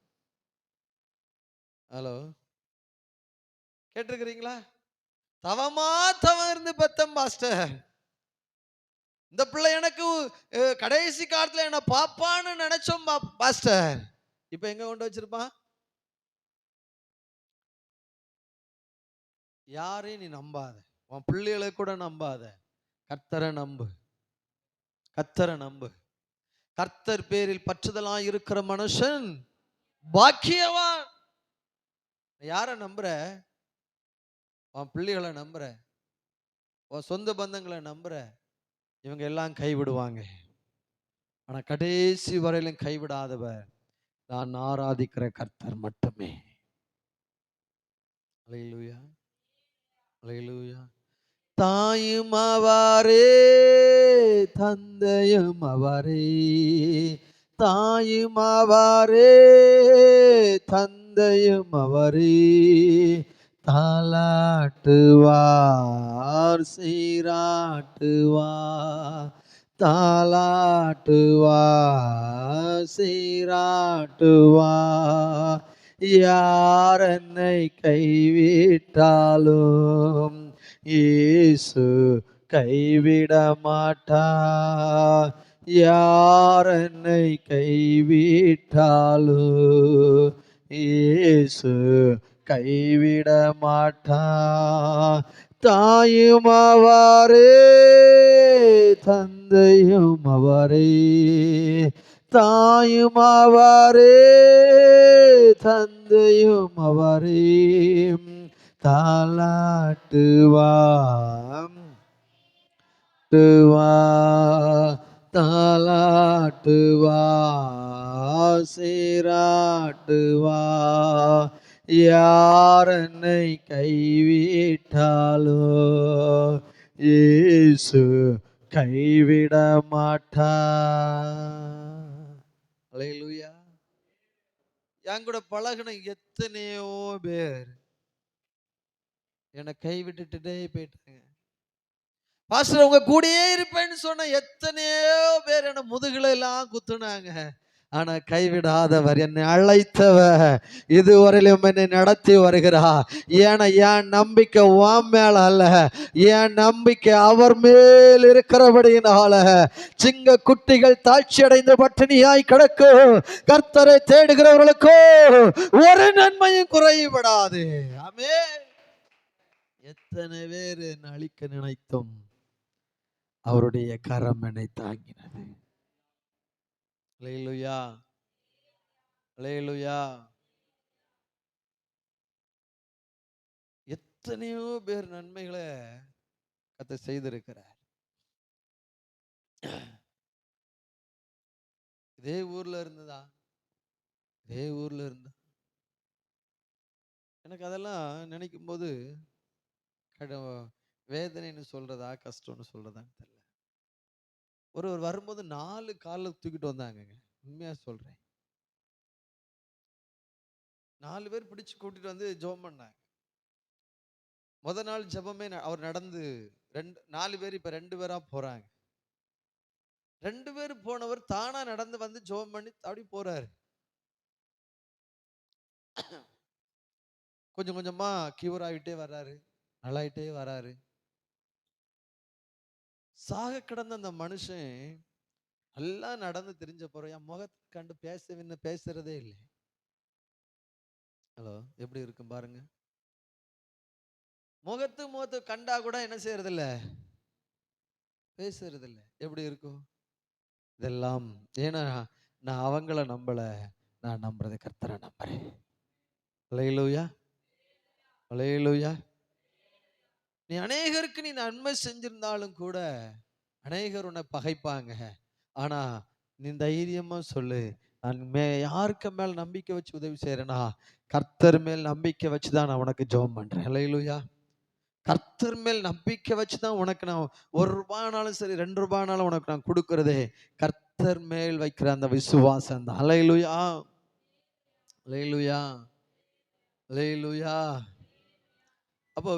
ஹலோ, கேட்டிருக்கிறீங்களா? தவமா தவம் இருந்து பெத்தம் பாஸ்டர், இந்த பிள்ளை எனக்கு கடைசி காலத்துல என்ன பாப்பான்னு நினைச்சோம் பாஸ்டர், இப்ப எங்க கொண்டு வச்சிருப்பான்? யாரையும் நீ நம்பாத, உன் பிள்ளைகளை கூட நம்பாத, கர்த்தரை நம்பு, கர்த்தரை நம்பு. கர்த்தர் பேரில் பற்றுதலா இருக்கிற மனுஷன் பாக்கியவான். யாரை நம்புற? உன் பிள்ளைகளை நம்புற, உன் சொந்த பந்தங்களை நம்புற, இவங்க எல்லாம் கைவிடுவாங்க. ஆனா கடைசி வரையிலும் கைவிடாதவர் நான் ஆராதிக்கிற கர்த்தர் மட்டுமே. அல்லேலூயா, அல்லேலூயா. தாயும் அவரே, தந்தையும் அவரே, தாயும் அவரே, தந்தையும் அவரே, தாலாட்டுவார் சீராட்டுவார், தாலாட்டுவார் சீராட்டுவார். யார் என்னை கைவிட்டாலும் இயேசு கைவிட மாட்டார். யார் என்னை கைவிட்டாலும் இயேசு கைவிட மாட்டார். தாயும் அவரே, தந்தையும் அவரே, தாயும் அவரே, தந்தையும் அவரே, தாலாட்டுவாம் தாலாட்டுவா சீராட்டுவா. யார் என்னை கைவிட்டாலோ இயேசு கைவிட மாட்டா. அல்லேலூயா. என் கூட பழகுன எத்தனையோ பேர் என்னை கைவிட்டுட்டே போயிட்டாங்க. பாஸ்டர் உங்க கூடயே இருப்பேன்னு சொன்ன எத்தனையோ பேர் என்ன முதுகுல எல்லாம் குத்துனாங்க. ஆனா கைவிடாதவர், என்னை அழைத்தவர், இதுவரையிலும் என்னை நடத்தி வருகிறார். ஏன்னா என் நம்பிக்கை உன் மேல அல்ல, என் நம்பிக்கை அவர் மேல் இருக்கிறபடியினால சிங்க குட்டிகள் தாழ்ச்சி அடைந்து பட்டினியாய் கிடக்கும், கர்த்தரை தேடுகிறவர்களுக்கோ ஒரு நன்மையும் குறைபடாது. ஆமென். எத்தனை பேர் என்னை அழிக்க நினைத்தும் அவருடைய கரம் என்னை தாங்கினது. அல்லேலூயா, அல்லேலூயா. எத்தனையோ பேர் நன்மைகளை கர்த்தர் செய்திருக்கிறார். இதே ஊர்ல இருந்துதான், இதே ஊர்ல இருந்தா எனக்கு அதெல்லாம் நினைக்கும் போது வேதனைன்னு சொல்றதா கஷ்டம்னு சொல்றதான்னு தெரியல. ஒரு வரும்போது 4 காலில் தூக்கிட்டு வந்தாங்க. உண்மையா சொல்றேன், 4 பேர் பிடிச்சு கூட்டிட்டு வந்து ஜெபம் பண்ணாங்க. முத நாள் ஜெபமே அவர் நடந்து 4 பேர் இப்ப 2 பேரா போறாங்க. 2 பேர் போனவர் தானா நடந்து வந்து ஜெபம் பண்ணி அப்படி போறாரு. கொஞ்சம் கொஞ்சமா கியூர் ஆகிட்டே வர்றாரு, நல்லாயிட்டே வராரு. சாக கிடந்த அந்த மனுஷன் எல்லாம் நடந்து தெரிஞ்ச போறோம், என் முகத்தை கண்டு பேசுறதே இல்லை. ஹலோ, எப்படி இருக்கும் பாருங்க. முகத்து கண்டா கூட என்ன செய்யறது இல்ல, பேசுறது இல்ல. எப்படி இருக்கும் இதெல்லாம்? ஏன்னா நான் அவங்கள நம்பல, நான் நம்புறது கர்த்தரை நம்புறேன். அல்லேலூயா, அல்லேலூயா. நீ அநேகருக்கு நீ நன்மை செஞ்சிருந்தாலும் கூட அநேகர் உன்னை பகைப்பாங்க. ஆனா நீ தைரியமா சொல்லு, நான் யாருக்கு மேல நம்பிக்கை வச்சு உதவி செய்யறேனா, கர்த்தர் மேல் நம்பிக்கை வச்சுதான் நான் உனக்கு ஜெபம் பண்றேன். அல்லேலூயா. கர்த்தர் மேல் நம்பிக்கை வச்சுதான் உனக்கு நான் ₹1 சரி, ₹2 உனக்கு நான் கொடுக்கிறதே கர்த்தர் மேல் வைக்கிற அந்த விசுவாசம் தான். அல்லேலூயா, அல்லேலூயா, அல்லேலூயா. அப்போ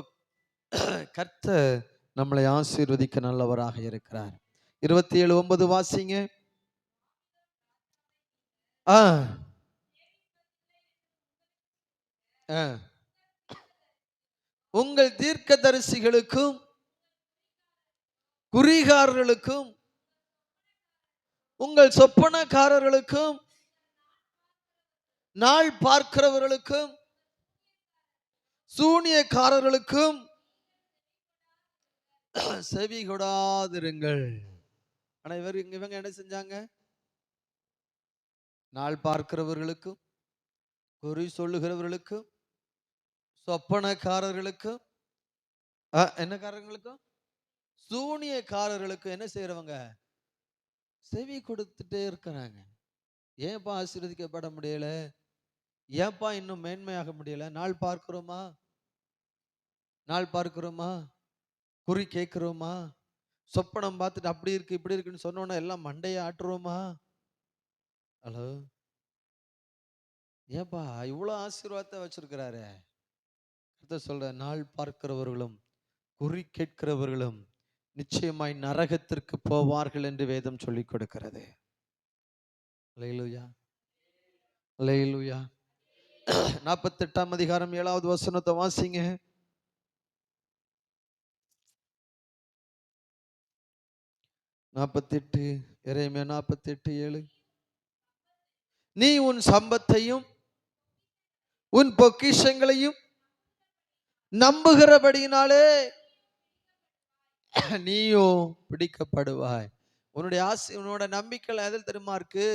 கர்த்தர் நம்மளை ஆசீர்வதிக்க நல்லவராக இருக்கிறார். 27:9 வாசிங்க. ஆ ஆ. உங்கள் தீர்க்கதரிசிகளுக்கும் குறிகாரர்களுக்கும் உங்கள் சொப்பனக்காரர்களுக்கும் நாள் பார்க்கிறவர்களுக்கும் சூனியக்காரர்களுக்கும் செவி கொடாதிருங்கள். ஆனா இவங்க என்ன செஞ்சாங்க? நாள் பார்க்கிறவர்களுக்கும் குறி சொல்லுகிறவர்களுக்கும் சொப்பனக்காரர்களுக்கும் என்ன காரர்களுக்கும் சூனியக்காரர்களுக்கும் என்ன செய்யறவங்க செவி கொடுத்துட்டே இருக்கிறாங்க. ஏன்பா ஆசீர்வதிக்கப்பட முடியல? ஏன்பா இன்னும் மேன்மையாக முடியல? நாள் பார்க்கிறோமா? நாள் பார்க்கிறோமா? குறி கேட்கிறோமா? சொப்பனம் பார்த்துட்டு அப்படி இருக்கு இப்படி இருக்குன்னு சொன்னோன்னா எல்லாம் மண்டையை ஆட்டுறோமா? ஹலோ, ஏன்பா இவ்வளவு ஆசீர்வாதத்தை வச்சிருக்கிறாரு? சொல்ற, நாள் பார்க்கிறவர்களும் குறி கேட்கிறவர்களும் நிச்சயமாய் நரகத்திற்கு போவார்கள் என்று வேதம் சொல்லிக் கொடுக்கிறது. அல்லேலூயா, அல்லேலூயா. 48ஆம் அதிகாரம் 7வது வசனத்தை வாசிங்க. 48, எரேமியா 48:7. நீ உன் சம்பத்தையும் உன் பொக்கிஷங்களையும் நம்புகிறபடியினாலே நீயும் பிடிக்கப்படுவாய். உன்னுடைய உன்னோட நம்பிக்கை எதில் தெரியுமா இருக்கு?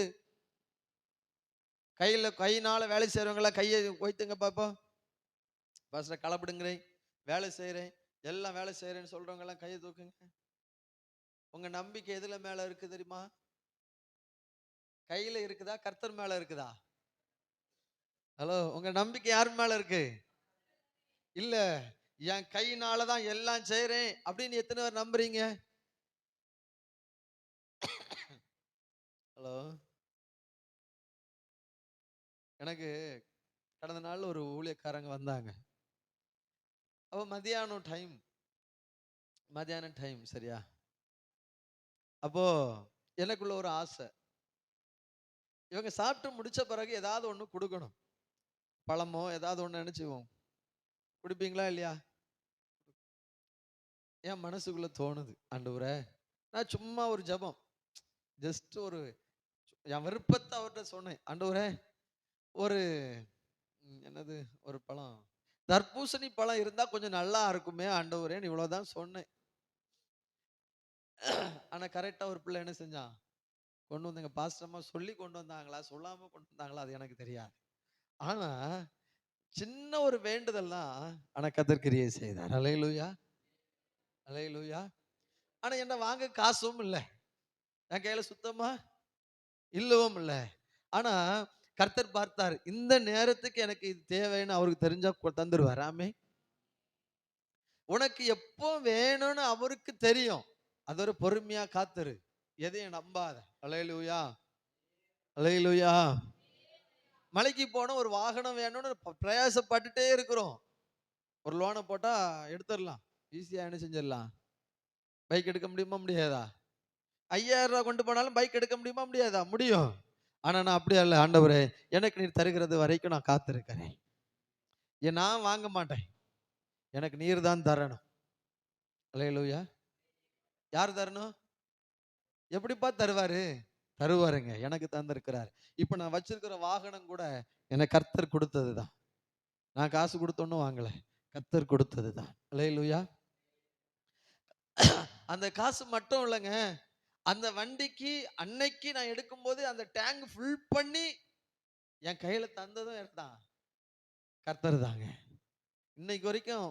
கையினால வேலை செய்யறவங்கள கையை வைத்துங்க பாப்போம். பஸ்ல களப்பிடுங்கிறேன், வேலை செய்யறேன், எல்லாம் வேலை செய்யறேன்னு சொல்றவங்க எல்லாம் கையை தூக்குங்க. உங்க நம்பிக்கை எதுல மேல இருக்கு தெரியுமா? கையில இருக்குதா, கர்த்தர் மேல இருக்குதா? ஹலோ, உங்க நம்பிக்கை யார் மேல இருக்கு? இல்ல, என் கையினாலதான் எல்லாம் செய்யறேன் அப்படின்னு எத்தனை பேர் நம்புறீங்க? ஹலோ, எனக்கு கடந்த நாள் ஒரு ஊழியக்காரங்க வந்தாங்க. அப்ப மதியானம் டைம் சரியா? அப்போ எனக்குள்ள ஒரு ஆசை, இவங்க சாப்பிட்டு முடிச்ச பிறகு ஏதாவது ஒண்ணு கொடுக்கணும். பழமோ ஏதாவது ஒண்ணு நினைச்சுவோம். குடிப்பீங்களா இல்லையா? என் மனசுக்குள்ள தோணுது, ஆண்டவரே நான் சும்மா ஒரு ஜபம், ஜஸ்ட் ஒரு என் விருப்பத்தை அவர்கிட்ட சொன்னேன். ஆண்டவரே ஒரு என்னது ஒரு பழம், தர்பூசணி பழம் இருந்தா கொஞ்சம் நல்லா இருக்குமே ஆண்டவரேன்னு இவ்வளவுதான் சொன்னேன். ஆனா கரெக்டா ஒரு பிள்ளை என்ன செஞ்சான், கொண்டு வந்தாங்க. பாஸ்டர்மா சொல்லி கொண்டு வந்தாங்களா சொல்லாம கொண்டு வந்தாங்களா அது எனக்கு தெரியாது. ஆனா சின்ன ஒரு வேண்டுதல் தான், ஆனா கர்த்தர் கிரியை செய்தார். அல்லேலூயா, அல்லேலூயா. ஆனா என்ன வாங்க காசும் இல்லை, என் கையில சுத்தமா இல்லவும் இல்லை. ஆனா கர்த்தர் பார்த்தார், இந்த நேரத்துக்கு எனக்கு இது தேவைன்னு அவருக்கு தெரிஞ்சா தந்துருவார். ஆமே, உனக்கு எப்போ வேணும்னு அவருக்கு தெரியும். அது ஒரு பொறுமையா காத்துரு, எதையும் நம்பாத. அல்லேலூயா, அல்லேலூயா. மலைக்கு போன ஒரு வாகனம் வேணும்னு பிரயாசப்பட்டுட்டே இருக்கிறோம். ஒரு லோனை போட்டா எடுத்துடலாம், ஈஸியா என்ன செஞ்சிடலாம். பைக் எடுக்க முடியுமா முடியாதா? 5000 ரூபாய் கொண்டு போனாலும் பைக் எடுக்க முடியுமா முடியாதா? முடியும். ஆனா நான் அப்படியே இல்லை, ஆண்டவரே எனக்கு நீர் தருகிறது வரைக்கும் நான் காத்திருக்கிறேன். நான் வாங்க மாட்டேன், எனக்கு நீர் தான் தரணும். அல்லேலூயா. யார் தரணும்? எப்படிப்பா தருவாரு? தருவாருங்க, எனக்கு தந்திருக்கிறார். இப்ப நான் வச்சிருக்கிற வாகனம் கூட எனக்கு கர்த்தர் கொடுத்ததுதான். நான் காசு கொடுத்தோன்னு வாங்கல, கர்த்தர் கொடுத்ததுதான். அல்லேலூயா. அந்த காசு மட்டும் இல்லைங்க, அந்த வண்டிக்கு அன்னைக்கு நான் எடுக்கும்போது அந்த டேங்க் ஃபுல் பண்ணி என் கையில தந்ததும் தான் கர்த்தர் தாங்க. இன்னைக்கு வரைக்கும்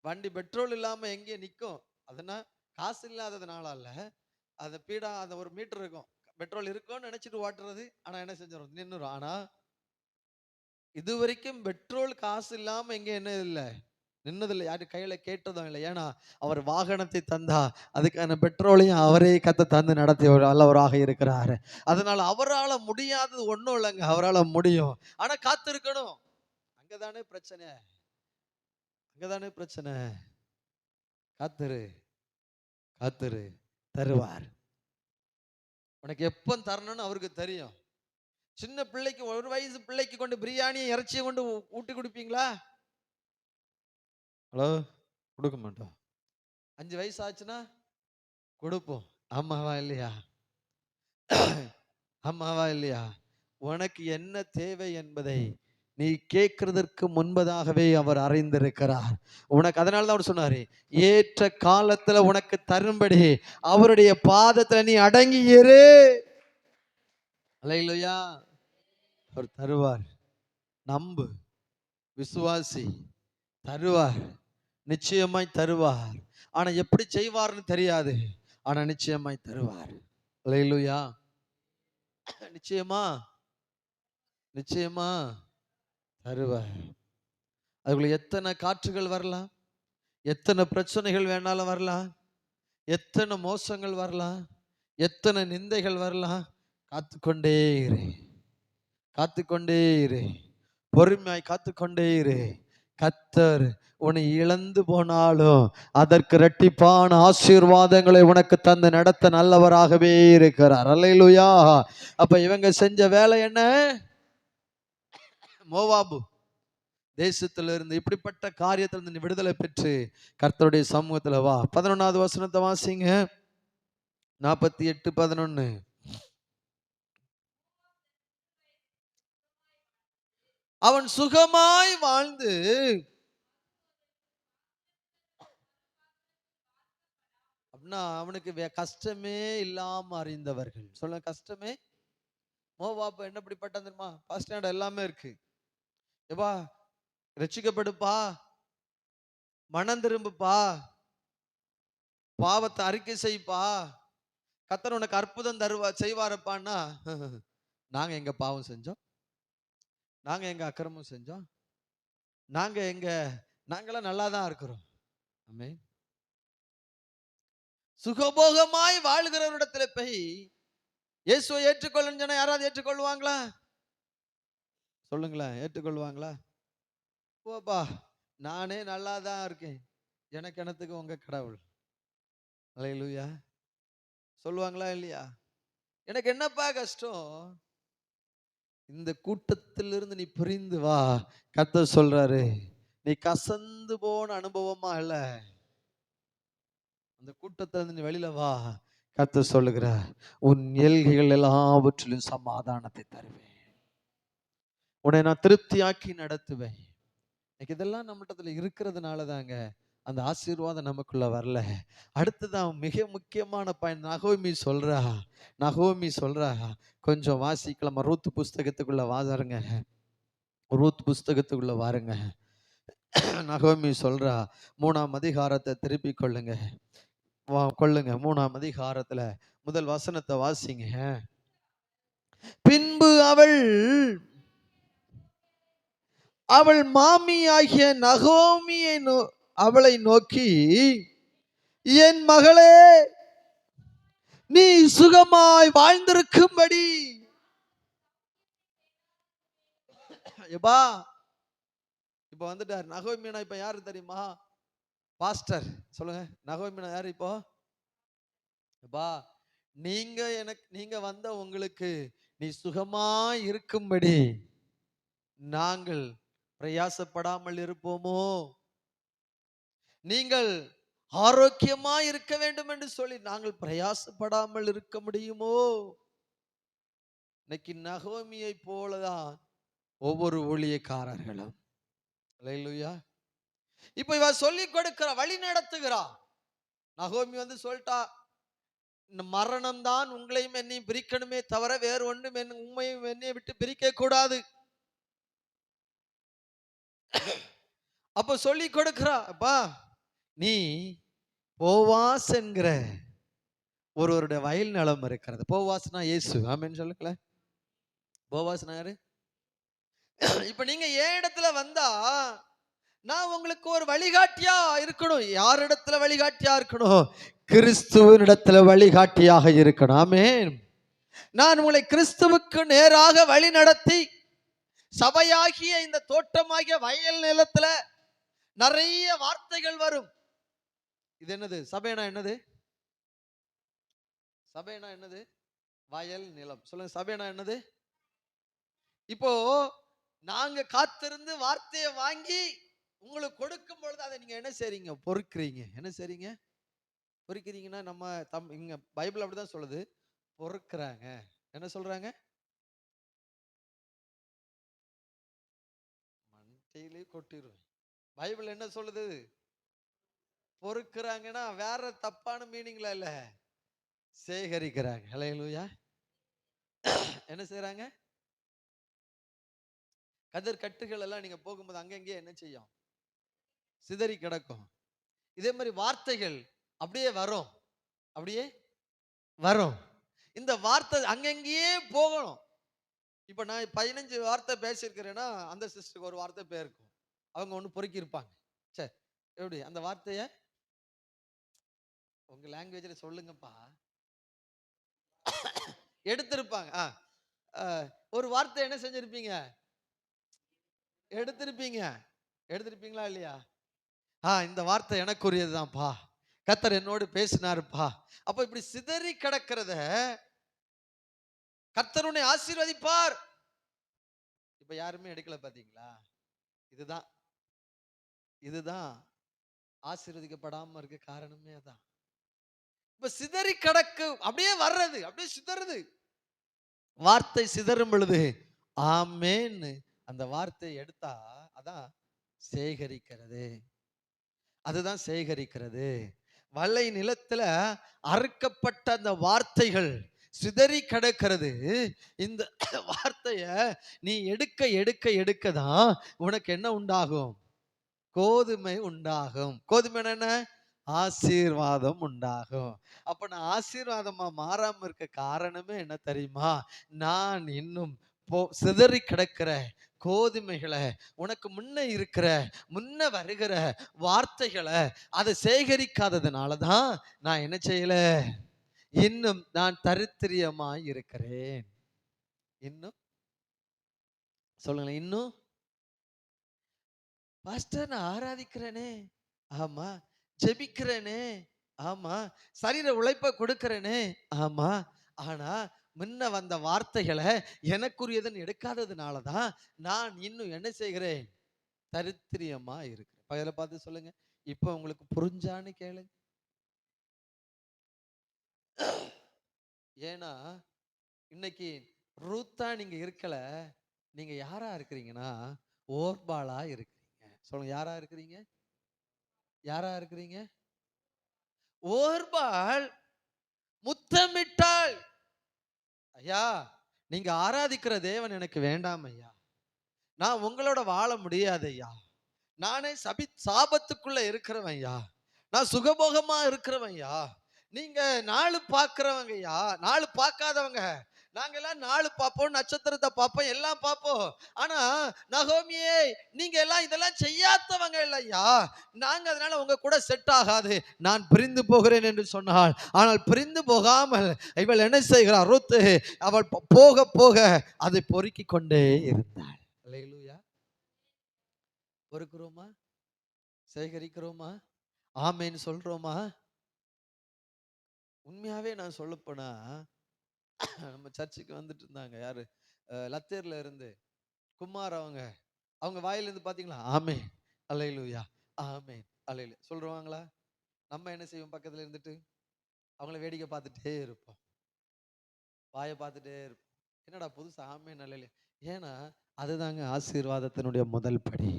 வண்டி பெட்ரோல் இல்லாம எங்கே நிற்கும். அதுனா காசு இல்லாததுனால அல்ல, அந்த பீடா அந்த ஒரு மீட்டர் இருக்கும், பெட்ரோல் இருக்கும்னு நினைச்சிட்டு ஓட்டுறது. ஆனா என்ன செஞ்சிடும், நின்றுடும். ஆனா இது வரைக்கும் பெட்ரோல் காசு இல்லாம எங்க என்ன இல்லை, நின்னதில்லை, யாரு கையில கேட்டதும் இல்லை. ஏன்னா அவர் வாகனத்தை தந்தா அதுக்கான பெட்ரோலையும் அவரே கத்த தந்து நடத்தி நல்லவராக இருக்கிறாரு. அதனால அவரால் முடியாதது ஒன்றும் இல்லைங்க, அவரால் முடியும். ஆனா காத்திருக்கணும். அங்கதானே பிரச்சனை, அங்கதானே பிரச்சனை. காத்திரு, காத்திரு, தருவார். உனக்கு எப்போ தரணும்னு அவருக்கு தெரியும். சின்ன பிள்ளைக்கு, 1 வயசு பிள்ளைக்கு கொண்டு பிரியாணியை இறைச்சியை கொண்டு ஊட்டி கொடுப்பீங்களா? ஹலோ, கொடுக்க மாட்டோம். 5 வயசு ஆச்சுன்னா கொடுப்போம். ஆமாவா இல்லையா? ஆமாவா இல்லையா? உனக்கு என்ன தேவை என்பதை நீ கேட்கிறதற்கு முன்பதாகவே அவர் அறிந்திருக்கிறார். உனக்கு அதனால தான் அவர் சொன்னாரு, ஏற்ற காலத்துல உனக்கு தரும்படி அவருடைய பாதத்துல நீ அடங்கி இரு. அல்லேலூயா. அவர் தருவார். நம்பு, விசுவாசி, தருவார், நிச்சயமாய் தருவார். ஆனா எப்படி செய்வார்னு தெரியாது, ஆனா நிச்சயமாய் தருவார். அல்லேலூயா. நிச்சயமா, நிச்சயமா தருவார். அதுக்குள்ள எத்தனை காற்றுகள் வரலாம், எத்தனை பிரச்சனைகள் வேணாலும் வரலாம், எத்தனை மோசங்கள் வரலாம், எத்தனை நிந்தைகள் வரலாம். காத்துக்கொண்டே இரு, காத்துக்கொண்டே இரு, பொறுமையாய் காத்துக்கொண்டே இரு. கர்த்தர் உன்னை இழந்து போனாலும் அதற்கு இரட்டிப்பான ஆசீர்வாதங்களை உனக்கு தந்து நடத்த நல்லவராகவே இருக்கிறார். அல்லேலூயா. அப்ப இவங்க செஞ்ச வேலை என்ன? மோவாபு தேசத்திலிருந்து இப்படிப்பட்ட காரியத்திலிருந்து நீ விடுதலை பெற்று கர்த்தருடைய சமூகத்துல வா. 11வது வசனத்தை வாசிங்க. 48:11. அவன் சுகமாய் வாழ்ந்து அப்படின்னா அவனுக்கு கஷ்டமே இல்லாம அறிந்தவர்கள். சொல்ல, கஷ்டமே. மோவாபு என்ன இப்படிப்பட்ட தெரியுமா? ஃபர்ஸ்ட் ஸ்டாண்டர்ட் எல்லாமே இருக்கு. எப்பா ரட்சிக்கப்படுப்பா, மனம் திரும்புப்பா, பாவத்தை அறிக்கை செய்ப்பா, கர்த்தர் உனக்கு அற்புதம் செய்வாரப்பான்னா, நாங்க எங்க பாவம் செஞ்சோம், நாங்க எங்க அக்கிரமம் செஞ்சோம், நாங்கெல்லாம் நல்லா தான் இருக்கிறோம். ஆமென். சுகபோகமாய் வாழ்கிறவரிடத்துல போய் இயேசுவை ஏற்றுக்கொள்ளுன்னு சொன்னா யாராவது ஏற்றுக்கொள்வாங்களா? சொல்லுங்களேன், ஏற்றுக்கொள்வாங்களா? போப்பா, நானே நல்லா தான் இருக்கேன், எனக்கு என்னத்துக்கு உங்க கடவுள்? அல்லேலூயா. சொல்லுவாங்களா இல்லையா? எனக்கு என்னப்பா கஷ்டம்? இந்த கூட்டத்திலிருந்து நீ பிரிந்து வா. கர்த்தர் சொல்றாரு, நீ கசந்து போன அனுபவமா இல்ல, அந்த கூட்டத்திலிருந்து நீ வெளியில வா. கர்த்தர் சொல்லுகிறார், உன் எல்கைகள் எல்லாவற்றிலும் சமாதானத்தை தருவேன், உன்னை நான் திருப்தியாக்கி நடத்துவேன். இதெல்லாம் நம்மகிட்ட இருக்கிறதுனால தாங்க அந்த ஆசீர்வாதம் நமக்குள்ள வரல. அடுத்ததான் மிக முக்கியமான பயன் நகோமி சொல்றா. கொஞ்சம் வாசிக்கலாம். ரூத் புஸ்தகத்துக்குள்ள வாருங்க, ரூத் புஸ்தகத்துக்குள்ள வாருங்க. நகோமி சொல்றா, 3ஆம் அதிகாரத்தை திருப்பி கொள்ளுங்க, கொள்ளுங்க. 3ஆம் அதிகாரத்துல முதல் வசனத்தை வாசிங்க. பின்பு அவள் மாமியாகிய நகோமியை அவளை நோக்கி, என் மகளே, நீ சுகமாய் வாழ்ந்திருக்கும்படி. எப்பா இப்ப வந்துட்டார் நகோமினா. இப்ப யாரு தெரியுமா? பாஸ்டர். சொல்லுங்க, நகோமினா யாரு இப்போ? எப்பா, நீங்க வந்த உங்களுக்கு நீ சுகமாய் இருக்கும்படி நாங்கள் பிரயாசப்படாமல் இருப்போமோ? நீங்கள் ஆரோக்கியமா இருக்க வேண்டும் என்று சொல்லி நாங்கள் பிரயாசப்படாமல் இருக்க முடியுமோ? இன்னைக்கு நகோமியை போலதான் ஒவ்வொரு ஊழியக்காரர்களும். அல்லேலூயா. இப்ப இவ சொல்லி கொடுக்கிற, வழி நடத்துகிறா. நகோமி வந்து சொல்லிட்டா, மரணம் தான் உங்களையும் என்னையும் பிரிக்கணுமே தவிர வேறு ஒன்றும் உண்மையும் என்னையும் விட்டு பிரிக்க கூடாது. அப்ப சொல்லி கொடுக்கிறா, அப்பா நீ போவாஸ் என்கிற ஒருவருடைய வயல் நிலம் இருக்கிறது. போவாஸ்னா இயேசு. ஆமென் சொல்லுங்கள. போவாஸ்னா யாரு? இப்ப நீங்க என் இடத்துல வந்தா நான் உங்களுக்கு ஒரு வழிகாட்டியா இருக்கணும். யார் இடத்துல வழிகாட்டியா இருக்கணும்? கிறிஸ்துவின் இடத்துல வழிகாட்டியாக இருக்கணும். ஆமென். நான் உங்களை கிறிஸ்துவுக்கு நேராக வழி நடத்தி சபையாகிய இந்த தோட்டமாகிய வயல் நிலத்துல நிறைய வார்த்தைகள் வரும். இது என்னது? சபைனா என்னது? சபைனா என்னது? வயல் நிலம். சொல்லுங்க, சபைனா என்னது? இப்போ நாங்க காத்திருந்து வார்த்தையை வாங்கி உங்களுக்கு கொடுக்கும் பொழுது அதை நீங்க என்ன செய்றீங்க? பொறுக்கிறீங்க. என்ன செய்றீங்க? பொறுக்கிறீங்கன்னா நம்ம இங்க பைபிள் அப்படிதான் சொல்லுது. பொறுக்கிறாங்க. என்ன சொல்றாங்க? மண்டையிலே கொட்டிடுவேன். பைபிள் என்ன சொல்லுது? பொறுக்கிறாங்கன்னா வேற தப்பான மீனிங்ல இல்ல, சேகரிக்கிறாங்க. ஹல்லேலூயா. என்ன செய்றாங்க? கதிர் கட்டுகள் எல்லாம் நீங்க போகும்போது அங்கங்கே என்ன செய்யும்? சிதறி கிடக்கும். இதே மாதிரி வார்த்தைகள் அப்படியே வரும். அப்படியே வரும். இந்த வார்த்தை அங்கங்கேயே போகணும். இப்ப நான் 15 வார்த்தை பேசியிருக்கிறேன்னா அந்த சிஸ்டருக்கு ஒரு வார்த்தை போயிருக்கும். அவங்க ஒண்ணு பொறுக்கி இருப்பாங்க. சே, எப்படி அந்த வார்த்தைய உங்க லாங்குவேஜ்ல சொல்லுங்கப்பா. எடுத்திருப்பாங்க. ஒரு வார்த்தை என்ன செஞ்சிருப்பீங்க? எடுத்திருப்பீங்க. எடுத்திருப்பீங்களா இல்லையா? இந்த வார்த்தை எனக்குரியதுதான்ப்பா. கர்த்தர் என்னோடு பேசினாருப்பா. அப்ப இப்படி சிதறி கிடக்கிறத கர்த்தர் உன்னை ஆசீர்வதிப்பார். இப்ப யாருமே எடுக்கல பாத்தீங்களா? இதுதான் இதுதான் ஆசீர்வதிக்கப்படாம இருக்க காரணமே அதான். இப்ப சிதறி கிடக்கு அப்படியே வர்றது, அப்படியே சிதறுது. வார்த்தை சிதறும் பொழுது ஆமேன்னு அந்த வார்த்தையை எடுத்தா அதான் சேகரிக்கிறது. அதுதான் சேகரிக்கிறது. வலை நிலத்துல அறுக்கப்பட்ட அந்த வார்த்தைகள் சிதறி கிடக்கிறது. இந்த வார்த்தைய நீ எடுக்க எடுக்க எடுக்க தான் உனக்கு என்ன உண்டாகும்? கோதுமை உண்டாகும். கோதுமை என்ன? ஆசீர்வாதம் உண்டாகும். அப்ப நான் ஆசீர்வாதமா மாறாம இருக்க காரணமே என்ன தெரியுமா? நான் இன்னும் சிதறி கிடக்கிற கோதுமைகளை, உனக்கு முன்ன வருகிற வார்த்தைகளை அதை சேகரிக்காததுனால தான் நான் என்ன செய்யல? இன்னும் நான் தரித்திரியமாய் இருக்கிறேன். இன்னும் சொல்லுங்களேன். இன்னும் பாஸ்டர் நான் ஆராதிக்கிறேனே, ஆமா. ஜெபிக்கிறேனே, ஆமா. சரீர உழைப்ப கொடுக்கிறேனே, ஆமா. ஆனா முன்ன வந்த வார்த்தைகளை எனக்குரியதுன்னு எடுக்காததுனால தான் நான் இன்னும் என்ன செய்கிறேன்? தரித்திரியமா இருக்கிறேன். பகல பார்த்து சொல்லுங்க, இப்ப உங்களுக்கு புரிஞ்சான்னு கேளுங்க. ஏன்னா இன்னைக்கு ரூத்தா நீங்க இருக்கல, நீங்க யாரா இருக்கிறீங்கன்னா ஓர்பாலா இருக்கிறீங்க. சொல்லுங்க, யாரா இருக்கிறீங்க? யாரா இருக்கிறீங்க? ஓர்பால் முத்தமிட்டாள். ஐயா, நீங்க ஆராதிக்கிற தேவன் எனக்கு வேண்டாம் ஐயா. நான் உங்களோட வாழ முடியாது ஐயா. நானே சாபத்துக்குள்ள இருக்கிறவன் ஐயா. நான் சுகபோகமா இருக்கிறவன் ஐயா. நீங்க நாளு பாக்குறவங்க ஐயா, நாளு பார்க்காதவங்க. நாங்க எல்லாம் நாளு பார்ப்போம், நட்சத்திரத்தை பார்ப்போம், எல்லாம் பார்ப்போம். ஆனா நகோமியே, நீங்க எல்லாம் இதெல்லாம் செய்யாதவங்க இல்லையா. நாங்க அதனால உங்க கூட செட் ஆகாது, நான் பிரிந்து போகிறேன் என்று சொன்னாள். ஆனால் பிரிந்து போகாமல் இவள் என்ன செய்கிறார்? ரூத்து அவள் போக போக அதை பொறுக்கி கொண்டே இருந்தாள். அல்லேலூயா. பொறுக்கிறோமா? சேகரிக்கிறோமா? ஆமேன்னு சொல்றோமா? உண்மையாவே நான் சொல்லப்போனா நம்ம சர்ச்சுக்கு வந்துட்டு இருந்தாங்க. யாரு? லத்தேர்ல இருந்து குமார் அவங்க. அவங்க வாயிலிருந்து பாத்தீங்களா? ஆமே, அல்லேலூயா, ஆமே, அல்லேலூயா சொல்றாங்களா? நம்ம என்ன செய்வோம்? பக்கத்துல இருந்துட்டு அவங்கள வேடிக்கை பார்த்துட்டே இருப்போம். வாயை பார்த்துட்டே இருப்போம். என்னடா புதுசா ஆமே நல்ல. ஏன்னா அதுதாங்க ஆசீர்வாதத்தினுடைய முதல் படி.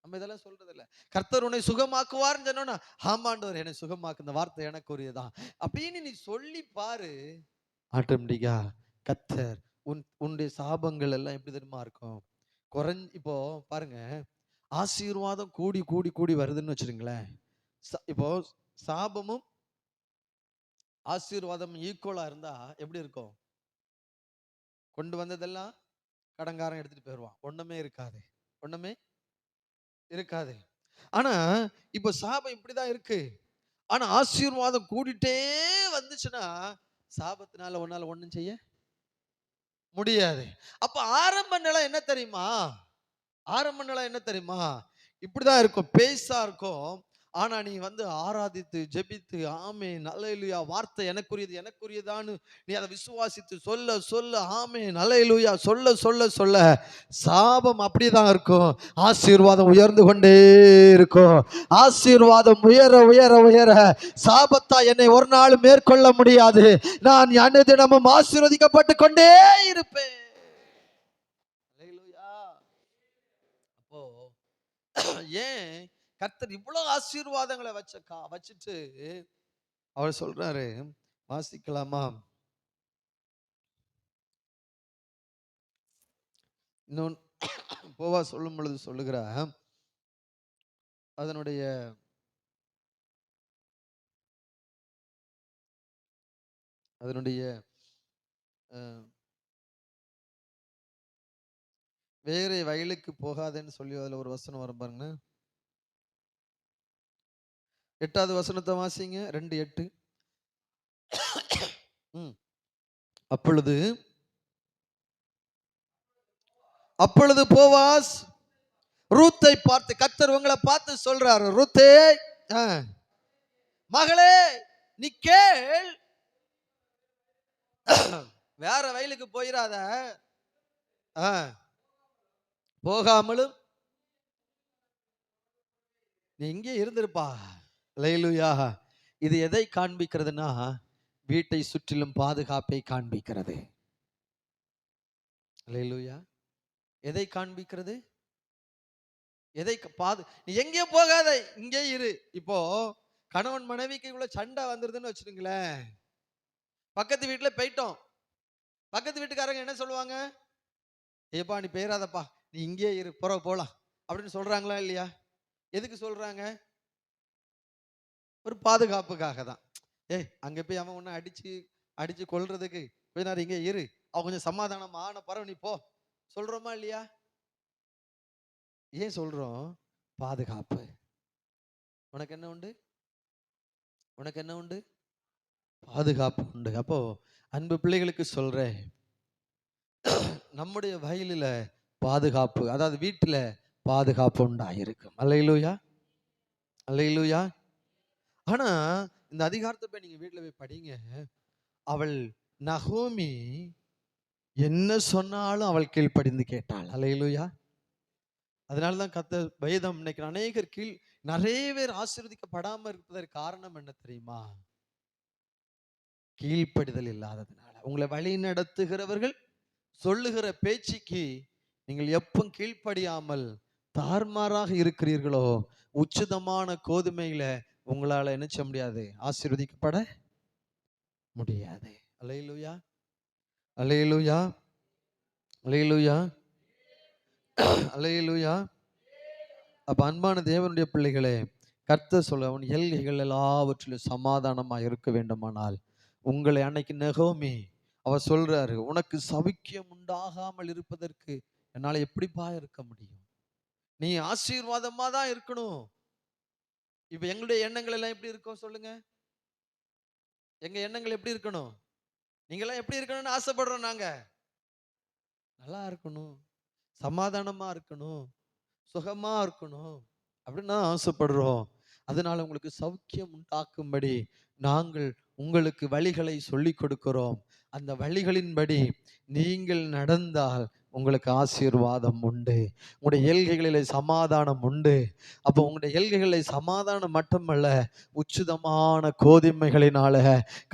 நம்ம இதெல்லாம் சொல்றது இல்ல. கர்த்தர் உன்னை சுகமாக்குவார்னு சொன்னோன்னா, ஆமாண்டவர் என்னை சுகமாக்கு, இந்த வார்த்தை எனக்குரியதான் அப்படின்னு நீ சொல்லி பாரு. ஆட்டோமேட்டிக்கா கர்த்தர் உன்னுடைய சாபங்கள் எல்லாம் எப்படி தெரியுமா இருக்கும்? இப்போ பாருங்க, ஆசீர்வாதம் கூடி கூடி கூடி வருதுன்னு வச்சிருங்களேன். இப்போ சாபமும் ஆசீர்வாதம் ஈக்குவலா இருந்தா எப்படி இருக்கும்? கொண்டு வந்ததெல்லாம் கடன்காரன் எடுத்துட்டு போயிடுவான். ஒண்ணுமே இருக்காது, ஒண்ணுமே இருக்காது. ஆனா இப்போ சாபம் இப்படிதான் இருக்கு. ஆனா ஆசீர்வாதம் கூடிட்டே வந்துச்சுன்னா சாபத்தினால உன்னால ஒண்ணும் செய்ய முடியாது. அப்ப ஆரம்ப நிலை என்ன தெரியுமா? ஆரம்ப நிலை என்ன தெரியுமா? இப்படிதான் இருக்கும், பேசா இருக்கும். ஆனா நீ ஆராதித்து ஜெபித்து ஆமென் அல்லேலூயா, வார்த்தை எனக்குரியது எனக்குரியதான்னு நீ அதை விசுவாசித்து சொல்ல சொல்ல ஆமென் அல்லேலூயா சொல்ல சொல்ல சொல்ல சாபம் அப்படிதான் இருக்கும். ஆசீர்வாதம் உயர்ந்து கொண்டே இருக்கும். ஆசீர்வாதம் உயர உயர உயர சாபத்தா என்னை ஒரு நாள் மேற்கொள்ள முடியாது. நான் அனுதினமும் ஆசீர்வதிக்கப்பட்டு கொண்டே இருப்பேன். அல்லேலூயா. அப்போ ஏன் கர்த்தர் இவ்வளவு ஆசீர்வாதங்களை வச்சுட்டு அவர் சொல்றாரு, வாசிக்கலாமா? இன்னொன்று போவா சொல்லும் பொழுது சொல்லுகிற அதனுடைய அதனுடைய வேற வயலுக்கு போகாதேன்னு சொல்லி அதுல ஒரு வசனம் வரும் பாருங்க. 8வது வசனத்தை வாசிங்க. 2:8. அப்பொழுது அப்பொழுது போவாஸ் ரூத்தை பார்த்து, கர்த்தர் உங்களை பார்த்து சொல்றாரு, ரூத்தே மகளே நீ கேள், வேற வயலுக்கு போயிடாத, போகாமலும் நீ இங்கே இருந்திருப்பா. அல்லேலூயா. இது எதை காண்பிக்கிறதுனா வீட்டை சுற்றிலும் பாதுகாப்பை காண்பிக்கிறது. அல்லேலூயா. எதை காண்பிக்கிறது? எதை நீ எங்கேயும் போகாத, இங்கே இரு. இப்போ கணவன் மனைவிக்கு இவ்வளவு சண்டை வந்துருதுன்னு வச்சுருங்களேன், பக்கத்து வீட்டுல போயிட்டோம், பக்கத்து வீட்டுக்காரங்க என்ன சொல்லுவாங்க? ஏப்பா நீ பேராதப்பா, நீ இங்கே இரு, போலாம் அப்படின்னு சொல்றாங்களா இல்லையா? எதுக்கு சொல்றாங்க? ஒரு பாதுகாப்புக்காக தான். அங்க போய் அவன் ஒன்னு அடிச்சு அடிச்சு கொல்றதுக்கு போய் நான் இங்கே இரு, அவன் கொஞ்சம் சமாதானம் ஆன பரவ நீ போ சொல்றோமா இல்லையா? ஏன் சொல்றோம்? பாதுகாப்பு. உனக்கு என்ன உண்டு? உனக்கு என்ன உண்டு? பாதுகாப்பு உண்டு. அப்போ அன்பு பிள்ளைகளுக்கு சொல்றேன், நம்முடைய வயலில் பாதுகாப்பு, அதாவது வீட்டுல பாதுகாப்பு உண்டாயிருக்கும். அல்லேலூயா, அல்லேலூயா. ஆனா இந்த அதிகாரத்தை போய் நீங்க வீட்டுல போய் படிங்க. அவள் நகோமி என்ன சொன்னாலும் அவள் கீழ்ப்படிந்து கேட்டாள். அல்லேலூயா. அதனாலதான் கர்த்தர் வேதம் இன்னைக்கு அநேகர் நிறைய பேர் ஆசீர்வதிக்கப்படாம இருப்பதற்கு காரணம் என்ன தெரியுமா? கீழ்ப்படிதல் இல்லாததுனால. உங்களை வழி நடத்துகிறவர்கள் சொல்லுகிற பேச்சுக்கு நீங்கள் எப்ப கீழ்ப்படியாமல் தார்மாராக இருக்கிறீர்களோ, உச்சிதமான கோதுமையில உங்களால என்ன செய்ய முடியாது? ஆசீர்வதிக்கப்பட முடியாது. அல்லேலூயா, அல்லேலூயா, அல்லேலூயா, அல்லேலூயா. அப்ப அன்பான தேவனுடைய பிள்ளைகளே, கர்த்தர் சொல்ல, உன் எல்கைகள் எல்லாவற்றிலும் சமாதானமா இருக்க வேண்டுமானால் உங்களை அன்னைக்கு நகோமி அவர் சொல்றாரு, உனக்கு சௌக்கியம் உண்டாகாமல் இருப்பதற்கு என்னால எப்படிப்பா இருக்க முடியும்? நீ ஆசீர்வாதமா தான் இருக்கணும். இப்ப எங்களுடைய எண்ணங்கள் எல்லாம் எப்படி இருக்கும் சொல்லுங்க? எங்க எண்ணங்கள் எப்படி இருக்கணும்? நீங்களாம் எப்படி இருக்கணும்னு ஆசைப்படுறோம். நாங்க நல்லா இருக்கணும், சமாதானமா இருக்கணும், சுகமா இருக்கணும் அப்படின்னு தான் ஆசைப்படுறோம். அதனால உங்களுக்கு சௌக்கியம் உண்டாக்கும்படி நாங்கள் உங்களுக்கு வழிகளை சொல்லி கொடுக்கிறோம். அந்த வழிகளின்படி நீங்கள் நடந்தால் உங்களுக்கு ஆசீர்வாதம் உண்டு, உங்களுடைய எல்கைகளிலே சமாதானம் உண்டு. அப்போ உங்களுடைய எல்கைகளை சமாதானம் மட்டுமல்ல, உச்சிதமான கோதுமைகளினால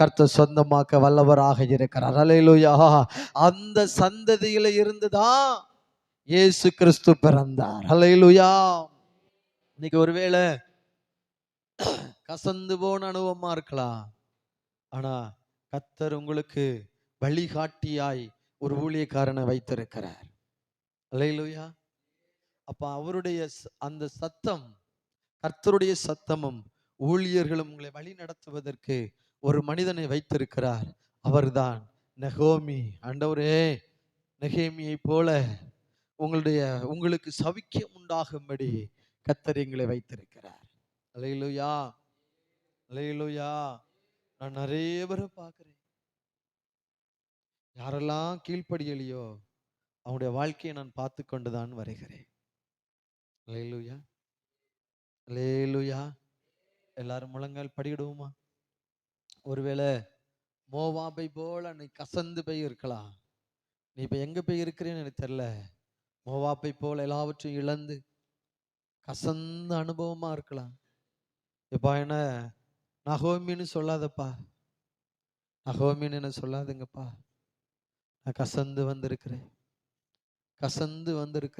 கர்த்தர் சொந்தமாக்க வல்லவராக இருக்கிறார். அல்லேலூயா. அந்த சந்ததியில இருந்துதான் இயேசு கிறிஸ்து பிறந்தார். அல்லேலூயா. இன்னைக்கு ஒருவேளை கசந்து போன அனுபவமா இருக்கலாம், ஆனா கர்த்தர் உங்களுக்கு வழிகாட்டியாய் ஒரு ஊழியக்காரனை வைத்திருக்கிறார். அல்லேலூயா. அப்ப அவருடைய அந்த சத்தம், கர்த்தருடைய சத்தமும் ஊழியர்களும் உங்களை வழி நடத்துவதற்கு ஒரு மனிதனை வைத்திருக்கிறார். அவர்தான் நெகோமி. ஆண்டவரே, நெகேமியை போல உங்களுக்கு சவிக்கியம் உண்டாகும்படி கர்த்தர் எங்களை வைத்திருக்கிறார். அல்லேலூயா, அல்லேலூயா. நான் நிறைய பேரை பார்க்கிறேன். யாரெல்லாம் கீழ்ப்படியலையோ அவனுடைய வாழ்க்கையை நான் பார்த்து கொண்டுதான் வருகிறேன். அல்லேலூயா, அல்லேலூயா. எல்லாரும் முழங்கால் படியிடுவோமா? ஒருவேளை மோவாபை போல நீ கசந்து போய் இருக்கலாம். நீ இப்ப எங்க போய் இருக்கிறேன்னு எனக்கு தெரியல. மோவாபை போல எல்லாவற்றையும் இழந்து கசந்த அனுபவமா இருக்கலாம். இப்ப என்ன நகோமின்னு சொல்லாதப்பா, நகோமின்னு என்ன சொல்லாதுங்கப்பா. நான் கசந்து வந்திருக்கிறேன், கசந்து வந்திருக்கிறேன்.